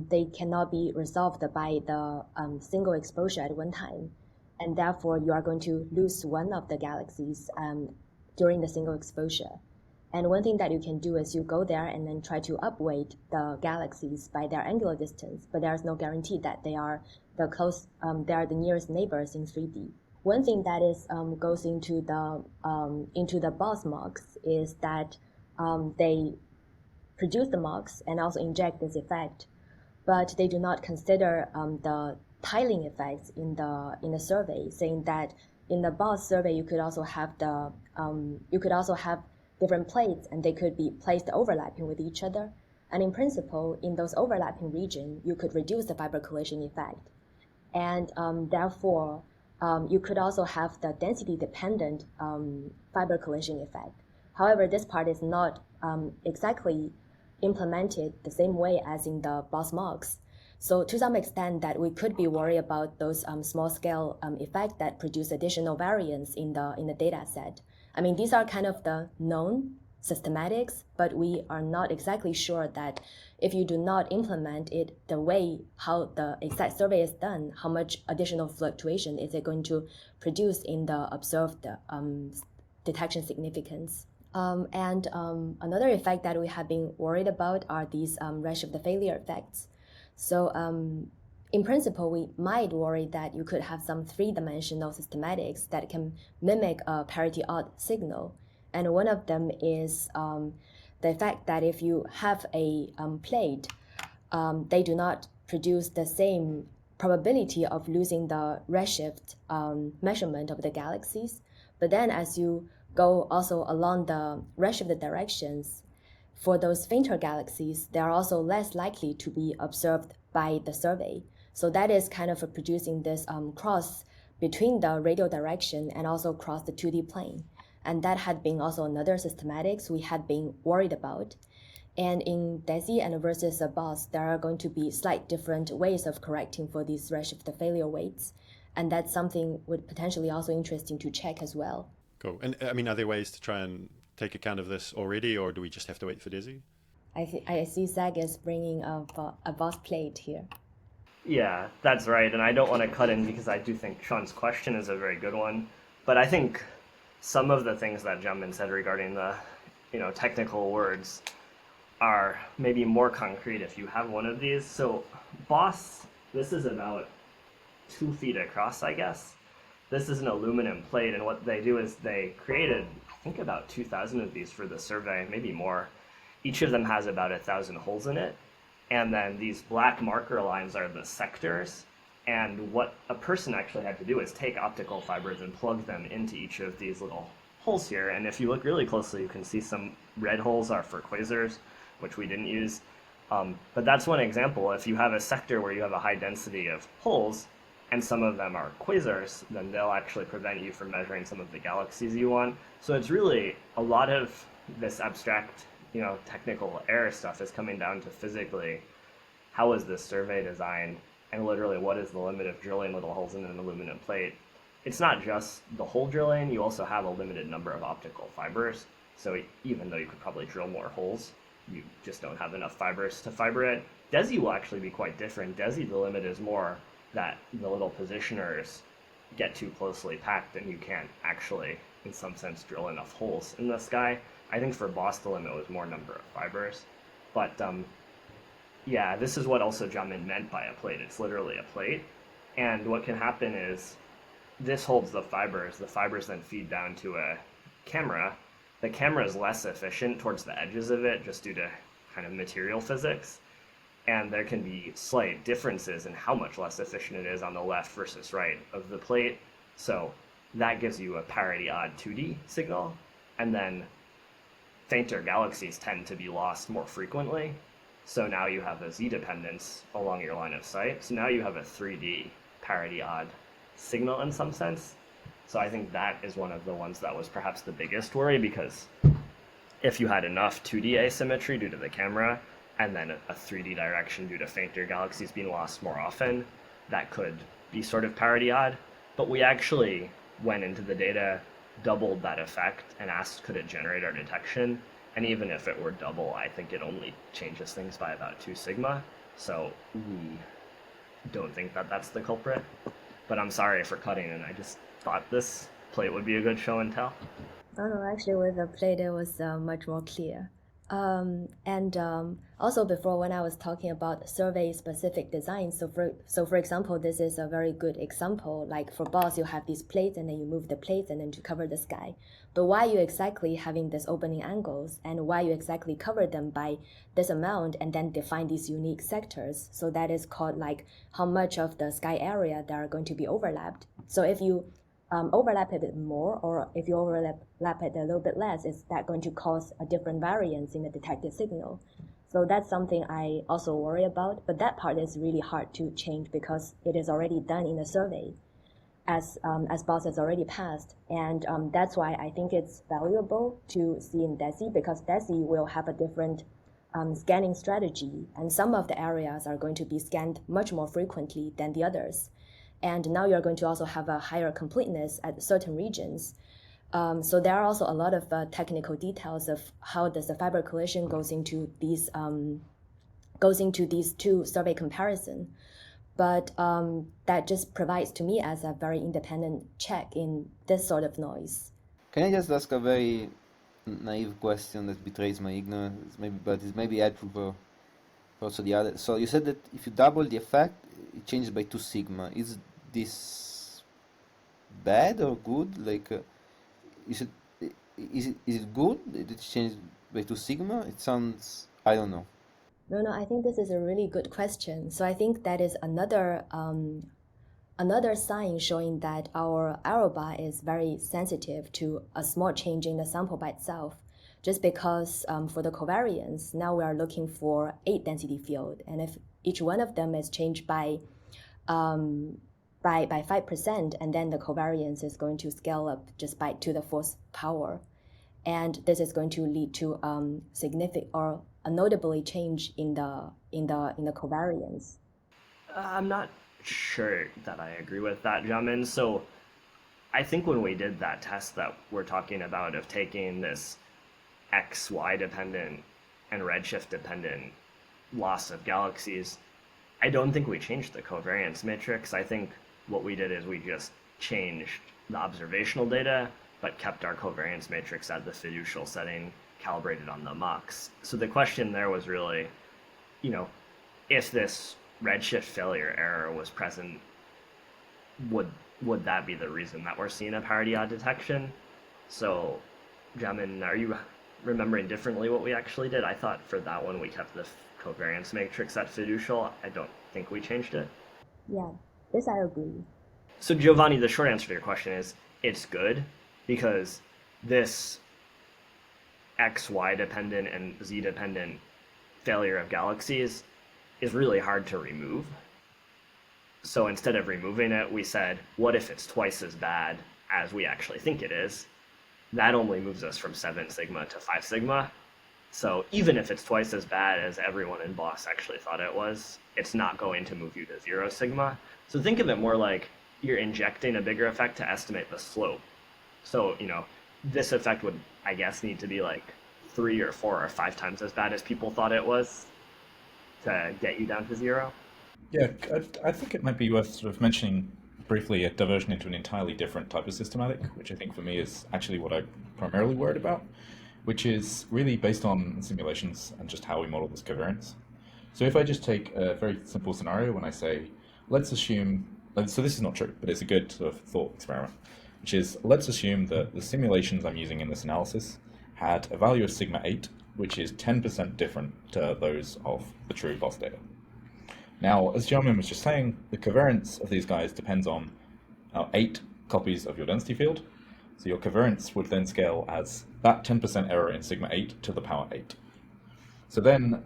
S4: they cannot be resolved by the single exposure at one time. And therefore, you are going to lose one of the galaxies during the single exposure. And one thing that you can do is you go there and then try to upweight the galaxies by their angular distance, but there's no guarantee that they are the nearest neighbors in 3D. One thing that is goes into the Boss mux is that they produce the mux and also inject this effect, but they do not consider the tiling effects in the survey, saying that in the Boss survey you could also have different plates and they could be placed overlapping with each other. And in principle, in those overlapping regions, you could reduce the fiber coalition effect. And therefore, you could also have the density-dependent fiber coalition effect. However, this part is not exactly implemented the same way as in the Boss mux. So to some extent that we could be worried about those small-scale effects that produce additional variance in the data set. I mean, these are kind of the known systematics, but we are not exactly sure that if you do not implement it the way how the exact survey is done, how much additional fluctuation is it going to produce in the observed detection significance. Another effect that we have been worried about are these redshift failure effects. So in principle, we might worry that you could have some three-dimensional systematics that can mimic a parity odd signal. And one of them is the fact that if you have a plate, they do not produce the same probability of losing the redshift measurement of the galaxies. But then as you go also along the redshift directions, for those fainter galaxies, they are also less likely to be observed by the survey. So that is kind of producing this cross between the radial direction and also across the 2D plane. And that had been also another systematics we had been worried about. And in DESI and versus a Boss, there are going to be slight different ways of correcting for these redshift failure weights. And that's something would potentially also interesting to check as well.
S1: Cool. And I mean, are there ways to try and take account of this already, or do we just have to wait for DESI?
S4: I see Zack is bringing a Boss plate here.
S2: Yeah, that's right. And I don't want to cut in because I do think Sean's question is a very good one. But I think some of the things that Jiamin said regarding the, technical words are maybe more concrete if you have one of these. So Boss, this is about 2 feet across, I guess. This is an aluminum plate, and what they do is they created, I think, about 2,000 of these for the survey, maybe more. Each of them has about 1,000 holes in it. And then these black marker lines are the sectors. And what a person actually had to do is take optical fibers and plug them into each of these little holes here. And if you look really closely, you can see some red holes are for quasars, which we didn't use. But that's one example. If you have a sector where you have a high density of holes, and some of them are quasars, then they'll actually prevent you from measuring some of the galaxies you want. So it's really a lot of this abstract, technical error stuff is coming down to physically, how is this survey designed, and literally what is the limit of drilling little holes in an aluminum plate. It's not just the hole drilling, you also have a limited number of optical fibers. So even though you could probably drill more holes, you just don't have enough fibers to fiber it. DESI will actually be quite different. DESI, the limit is more that the little positioners get too closely packed and you can't actually, in some sense, drill enough holes in the sky. I think for Boss, the limit was more number of fibers. But yeah, this is what also Jiamin meant by a plate. It's literally a plate. And what can happen is this holds the fibers. The fibers then feed down to a camera. The camera is less efficient towards the edges of it just due to kind of material physics. And there can be slight differences in how much less efficient it is on the left versus right of the plate. So that gives you a parity odd 2D signal. And then fainter galaxies tend to be lost more frequently. So now you have a Z dependence along your line of sight. So now you have a 3D parity odd signal in some sense. So I think that is one of the ones that was perhaps the biggest worry, because if you had enough 2D asymmetry due to the camera, and then a 3D direction due to fainter galaxies being lost more often, that could be sort of parity odd. But we actually went into the data doubled that effect and asked could it generate our detection, and even if it were double, I think it only changes things by about 2 sigma, so we don't think that that's the culprit. But I'm sorry for cutting, and I just thought this plate would be a good show and tell.
S4: Oh no, actually with the plate it was much more clear. Also before when I was talking about survey-specific design, so for example, this is a very good example. Like for boss, you have these plates, and then you move the plates, and then to cover the sky. But why you exactly having these opening angles, and why you exactly cover them by this amount, and then define these unique sectors? So that is called like how much of the sky area that are going to be overlapped. So if you overlap it a bit more, or if you overlap it a little bit less, is that going to cause a different variance in the detected signal? So that's something I also worry about, but that part is really hard to change because it is already done in the survey as boss has already passed. And that's why I think it's valuable to see in DESI, because DESI will have a different scanning strategy, and some of the areas are going to be scanned much more frequently than the others. And now you're going to also have a higher completeness at certain regions. So there are also a lot of technical details of how does the fiber collision goes into these two survey comparison. But that just provides to me as a very independent check in this sort of noise.
S6: Can I just ask a very naive question that betrays my ignorance, maybe, but it may be helpful for also the other. So you said that if you double the effect, it changes by 2 sigma. Is this bad or good? Like, is it good that it changed by 2 sigma? It sounds, I don't know.
S4: No, I think this is a really good question. So I think that is another sign showing that our error bar is very sensitive to a small change in the sample by itself. Just because for the covariance, now we are looking for 8 density field, and if each one of them is changed by 5%, and then the covariance is going to scale up just by to the 4th power, and this is going to lead to significant or a notably change in the covariance.
S2: I'm not sure that I agree with that, Jiamin. So I think when we did that test that we're talking about of taking this XY dependent and redshift dependent loss of galaxies, I don't think we changed the covariance matrix. I think what we did is we just changed the observational data, but kept our covariance matrix at the fiducial setting calibrated on the mux. So the question there was really, if this redshift failure error was present, would that be the reason that we're seeing a parity odd detection? So, Jiamin, are you remembering differently what we actually did? I thought for that one we kept the covariance matrix at fiducial. I don't think we changed it.
S4: Yeah, this I agree.
S2: So Giovanni, the short answer to your question is it's good, because this XY dependent and Z dependent failure of galaxies is really hard to remove. So instead of removing it, we said, what if it's twice as bad as we actually think it is? That only moves us from 7 sigma to 5 sigma. So even if it's twice as bad as everyone in BOSS actually thought it was, it's not going to move you to 0 sigma. So think of it more like you're injecting a bigger effect to estimate the slope. So, this effect would, I guess, need to be like 3 or 4 or 5 times as bad as people thought it was to get you down to 0.
S3: Yeah, I think it might be worth sort of mentioning briefly a diversion into an entirely different type of systematic, which I think for me is actually what I'm primarily worried about, which is really based on simulations and just how we model this covariance. So if I just take a very simple scenario when I say, let's assume, so this is not true, but it's a good sort of thought experiment, which is, let's assume that the simulations I'm using in this analysis had a value of sigma 8, which is 10% different to those of the true BOSS data. Now, as Jiamin was just saying, the covariance of these guys depends on 8 copies of your density field. So your covariance would then scale as that 10% error in sigma 8 to the power 8. So then,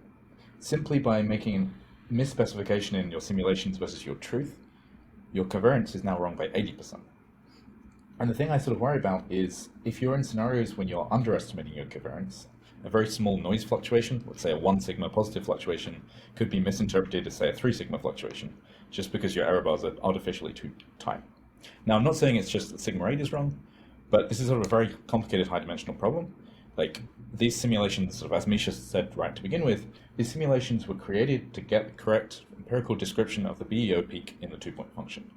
S3: simply by making misspecification in your simulations versus your truth, your covariance is now wrong by 80%. And the thing I sort of worry about is if you're in scenarios when you're underestimating your covariance, a very small noise fluctuation, let's say a 1 sigma positive fluctuation, could be misinterpreted as, say, a 3 sigma fluctuation, just because your error bars are artificially too tight. Now, I'm not saying it's just that sigma 8 is wrong, But this is sort of a very complicated high-dimensional problem. Like, these simulations, sort of as Misha said right to begin with, these simulations were created to get the correct empirical description of the BEO peak in the two-point function.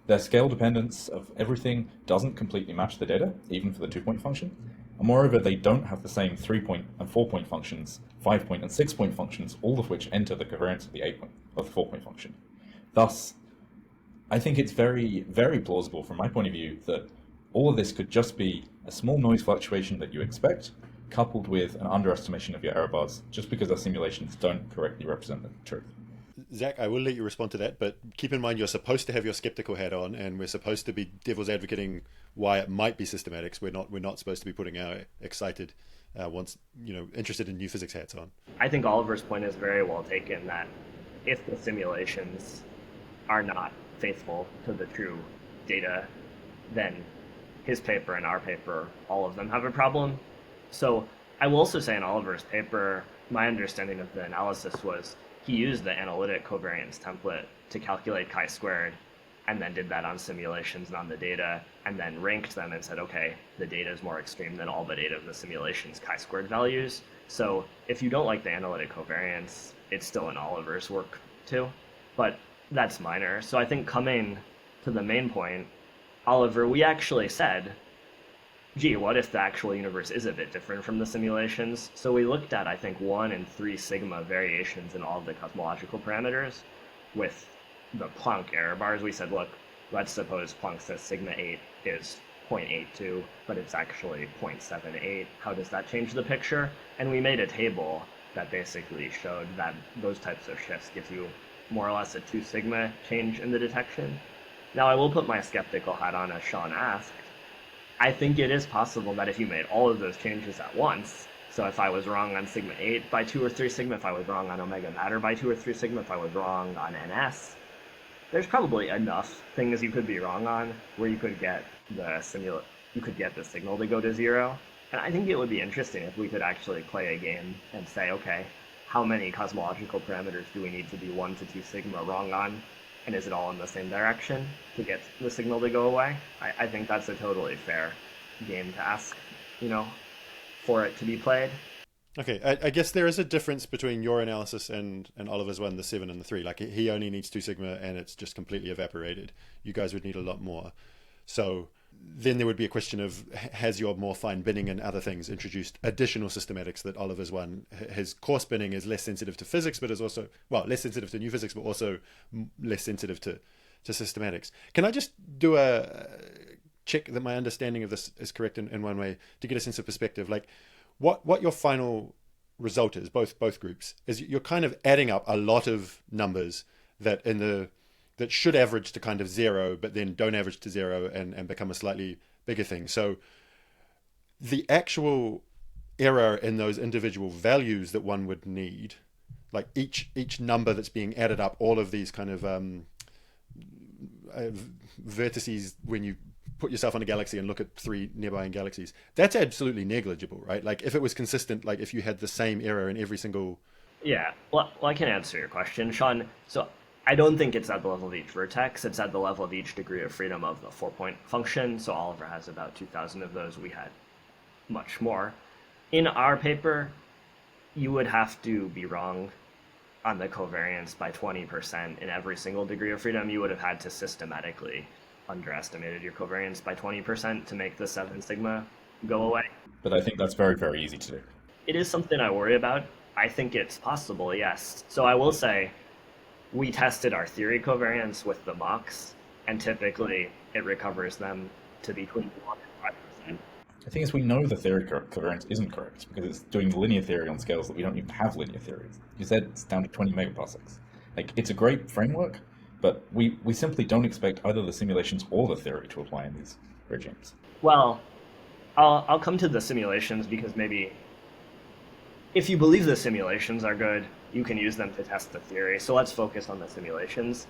S3: Their scale dependence of everything doesn't completely match the data, even for the two-point function. And moreover, they don't have the same 3-point and 4-point functions, 5-point and 6-point functions, all of which enter the covariance of the 4-point function. Thus, I think it's very, very plausible from my point of view that all of this could just be a small noise fluctuation that you expect, coupled with an underestimation of your error bars, just because our simulations don't correctly represent the truth.
S1: Zack, I will let you respond to that, but keep in mind you're supposed to have your skeptical hat on, and we're supposed to be devil's advocating why it might be systematics. We're not supposed to be putting our excited, interested in new physics hats on.
S2: I think Oliver's point is very well taken, that if the simulations are not faithful to the true data, then his paper and our paper, all of them have a problem. So I will also say in Oliver's paper, my understanding of the analysis was he used the analytic covariance template to calculate chi-squared, and then did that on simulations and on the data, and then ranked them and said, okay, the data is more extreme than all the data of the simulations chi-squared values. So if you don't like the analytic covariance, it's still in Oliver's work too, but that's minor. So I think coming to the main point, Oliver, we actually said, gee, what if the actual universe is a bit different from the simulations? So we looked at, I think, 1 and 3 sigma variations in all of the cosmological parameters with the Planck error bars. We said, look, let's suppose Planck says sigma 8 is 0.82, but it's actually 0.78. How does that change the picture? And we made a table that basically showed that those types of shifts give you more or less a 2 sigma change in the detection. Now, I will put my skeptical hat on, as Sean asked. I think it is possible that if you made all of those changes at once, so if I was wrong on sigma 8 by 2 or 3 sigma, if I was wrong on omega matter by 2 or 3 sigma, if I was wrong on NS, there's probably enough things you could be wrong on where you could get the signal to go to 0. And I think it would be interesting if we could actually play a game and say, okay, how many cosmological parameters do we need to be 1 to 2 sigma wrong on? And is it all in the same direction to get the signal to go away? I think that's a totally fair game to ask, for it to be played.
S1: Okay, I guess there is a difference between your analysis and Oliver's one, the 7 and the 3. Like, he only needs 2 sigma and it's just completely evaporated. You guys would need a lot more. So then there would be a question of, has your more fine binning and other things introduced additional systematics that Oliver's one? His coarse binning is less sensitive to physics, but is also, less sensitive to new physics, but also less sensitive to systematics. Can I just do a check that my understanding of this is correct in one way to get a sense of perspective? Like, what your final result is, both groups, is you're kind of adding up a lot of numbers that should average to kind of 0, but then don't average to 0 and become a slightly bigger thing. So the actual error in those individual values that one would need, like each number that's being added up, all of these kind of vertices when you put yourself on a galaxy and look at 3 nearby galaxies, that's absolutely negligible, right? Like, if it was consistent, like if you had the same error in every single...
S2: Yeah, well, I can answer your question, Sean. So I don't think it's at the level of each vertex. It's at the level of each degree of freedom of the 4-point function. So Oliver has about 2,000 of those. We had much more. In our paper, you would have to be wrong on the covariance by 20% in every single degree of freedom. You would have had to systematically underestimated your covariance by 20% to make the 7 sigma go away.
S3: But I think that's very, very easy to do.
S2: It is something I worry about. I think it's possible, yes. So I will say, we tested our theory covariance with the mocks, and typically it recovers them to between 1 and 5%.
S3: The thing is, we know the theory covariance isn't correct because it's doing linear theory on scales that we don't even have linear theories. You said it's down to 20 megaparsecs. Like, it's a great framework, but we simply don't expect either the simulations or the theory to apply in these regimes.
S2: Well, I'll come to the simulations because maybe if you believe the simulations are good, you can use them to test the theory. So let's focus on the simulations.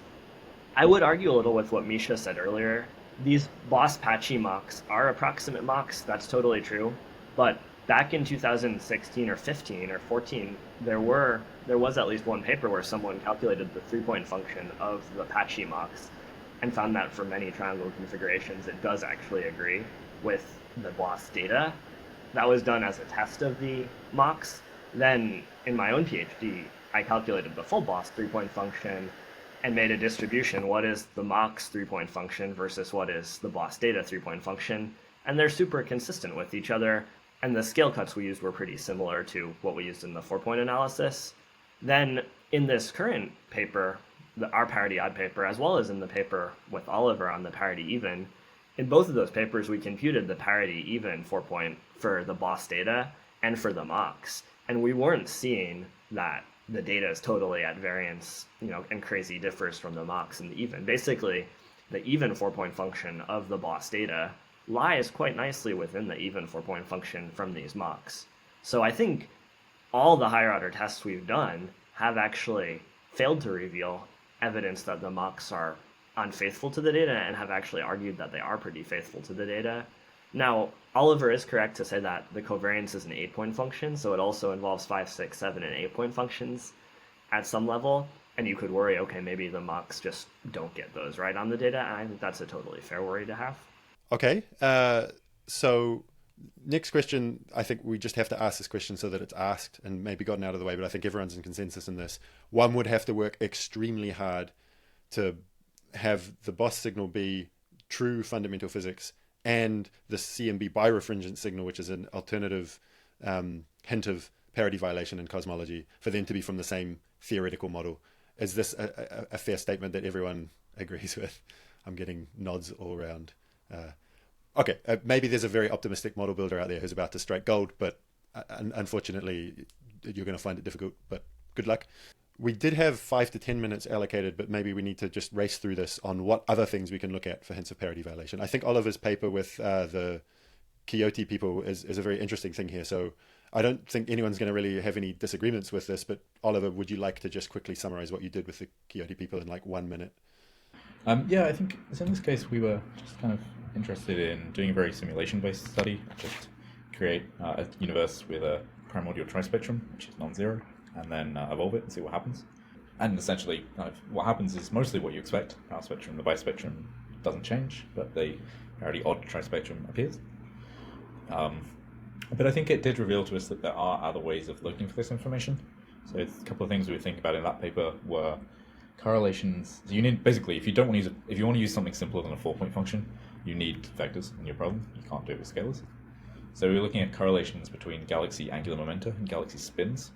S2: I would argue a little with what Misha said earlier. These Boss-Patchy mocks are approximate mocks. That's totally true. But back in 2016 or 15 or 14, there was at least one paper where someone calculated the 3-point function of the Patchy mocks. and found that for many triangle configurations, it does actually agree with the BOSS data. That was done as a test of the mocks. Then in my own PhD, I calculated the full BOSS 3-point function and made a distribution. What is the mocks 3-point function versus what is the BOSS data 3-point function? And they're super consistent with each other. And the scale cuts we used were pretty similar to what we used in the 4-point analysis. Then in this current paper, our parity odd paper, as well as in the paper with Oliver on the parity even, in both of those papers, we computed the parity even 4-point for the BOSS data and for the mocks. And we weren't seeing that the data is totally at variance, and crazy differs from the mocks and the even. Basically, the even 4-point function of the BOSS data lies quite nicely within the even 4-point function from these mocks. So I think all the higher order tests we've done have actually failed to reveal evidence that the mocks are unfaithful to the data and have actually argued that they are pretty faithful to the data. Now, Oliver is correct to say that the covariance is an 8-point function, so it also involves 5, 6, 7, and 8-point functions at some level, and you could worry, okay, maybe the mocks just don't get those right on the data, and I think that's a totally fair worry to have.
S1: Okay, so next question, I think we just have to ask this question so that it's asked and maybe gotten out of the way, but I think everyone's in consensus in this. One would have to work extremely hard to have the BOSS signal be true fundamental physics and the CMB birefringent signal, which is an alternative hint of parity violation in cosmology, for them to be from the same theoretical model. Is this a fair statement that everyone agrees with? I'm getting nods all around. Okay, maybe there's a very optimistic model builder out there who's about to strike gold, but unfortunately, you're going to find it difficult, but good luck. We did have 5 to 10 minutes allocated, but maybe we need to just race through this on what other things we can look at for hints of parity violation. I think Oliver's paper with the Quixote people is a very interesting thing here. So I don't think anyone's going to really have any disagreements with this, but Oliver, would you like to just quickly summarize what you did with the Quixote people in like 1 minute?
S3: Yeah, I think so in this case we were just kind of interested in doing a very simulation-based study, just create a universe with a primordial trispectrum, which is non-zero, and then evolve it and see what happens. And essentially, what happens is mostly what you expect. Our spectrum, the bispectrum, doesn't change, but the parity odd trispectrum appears. But I think it did reveal to us that there are other ways of looking for this information. So a couple of things we think about in that paper were correlations. So you need basically, if you want to use something simpler than a 4-point function, you need vectors in your problem. You can't do it with scalars. So we're looking at correlations between galaxy angular momenta and galaxy spins.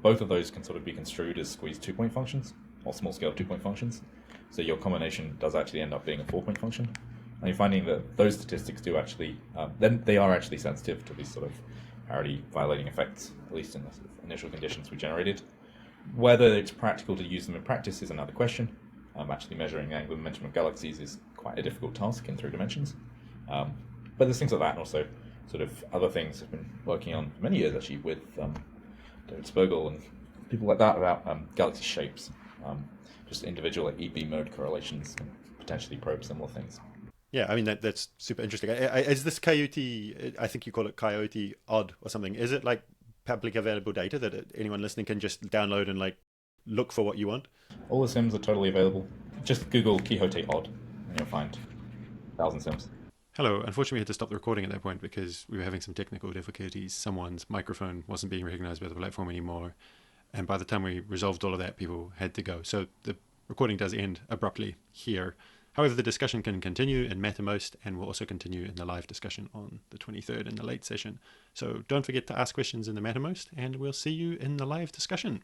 S3: Both of those can sort of be construed as squeezed 2-point functions or small scale 2-point functions. So your combination does actually end up being a 4-point function. And you're finding that those statistics do actually, then they are actually sensitive to these sort of parity violating effects, at least in the sort of initial conditions we generated. Whether it's practical to use them in practice is another question. Actually measuring the angular momentum of galaxies is quite a difficult task in 3 dimensions. But there's things like that, and also sort of other things I've been working on for many years actually with David Spergel and people like that about galaxy shapes, just individual like EB mode correlations and potentially probe similar things.
S1: Yeah, I mean, that's super interesting. Is this Coyote, I think you call it Coyote odd or something, is it like public available data that anyone listening can just download and like look for what you want?
S3: All the sims are totally available. Just Google Quixote odd and you'll find 1,000 sims.
S1: Hello, unfortunately we had to stop the recording at that point because we were having some technical difficulties. Someone's microphone wasn't being recognized by the platform anymore. And by the time we resolved all of that, people had to go. So the recording does end abruptly here. However, the discussion can continue in Mattermost and will also continue in the live discussion on the 23rd in the late session. So don't forget to ask questions in the Mattermost, and we'll see you in the live discussion.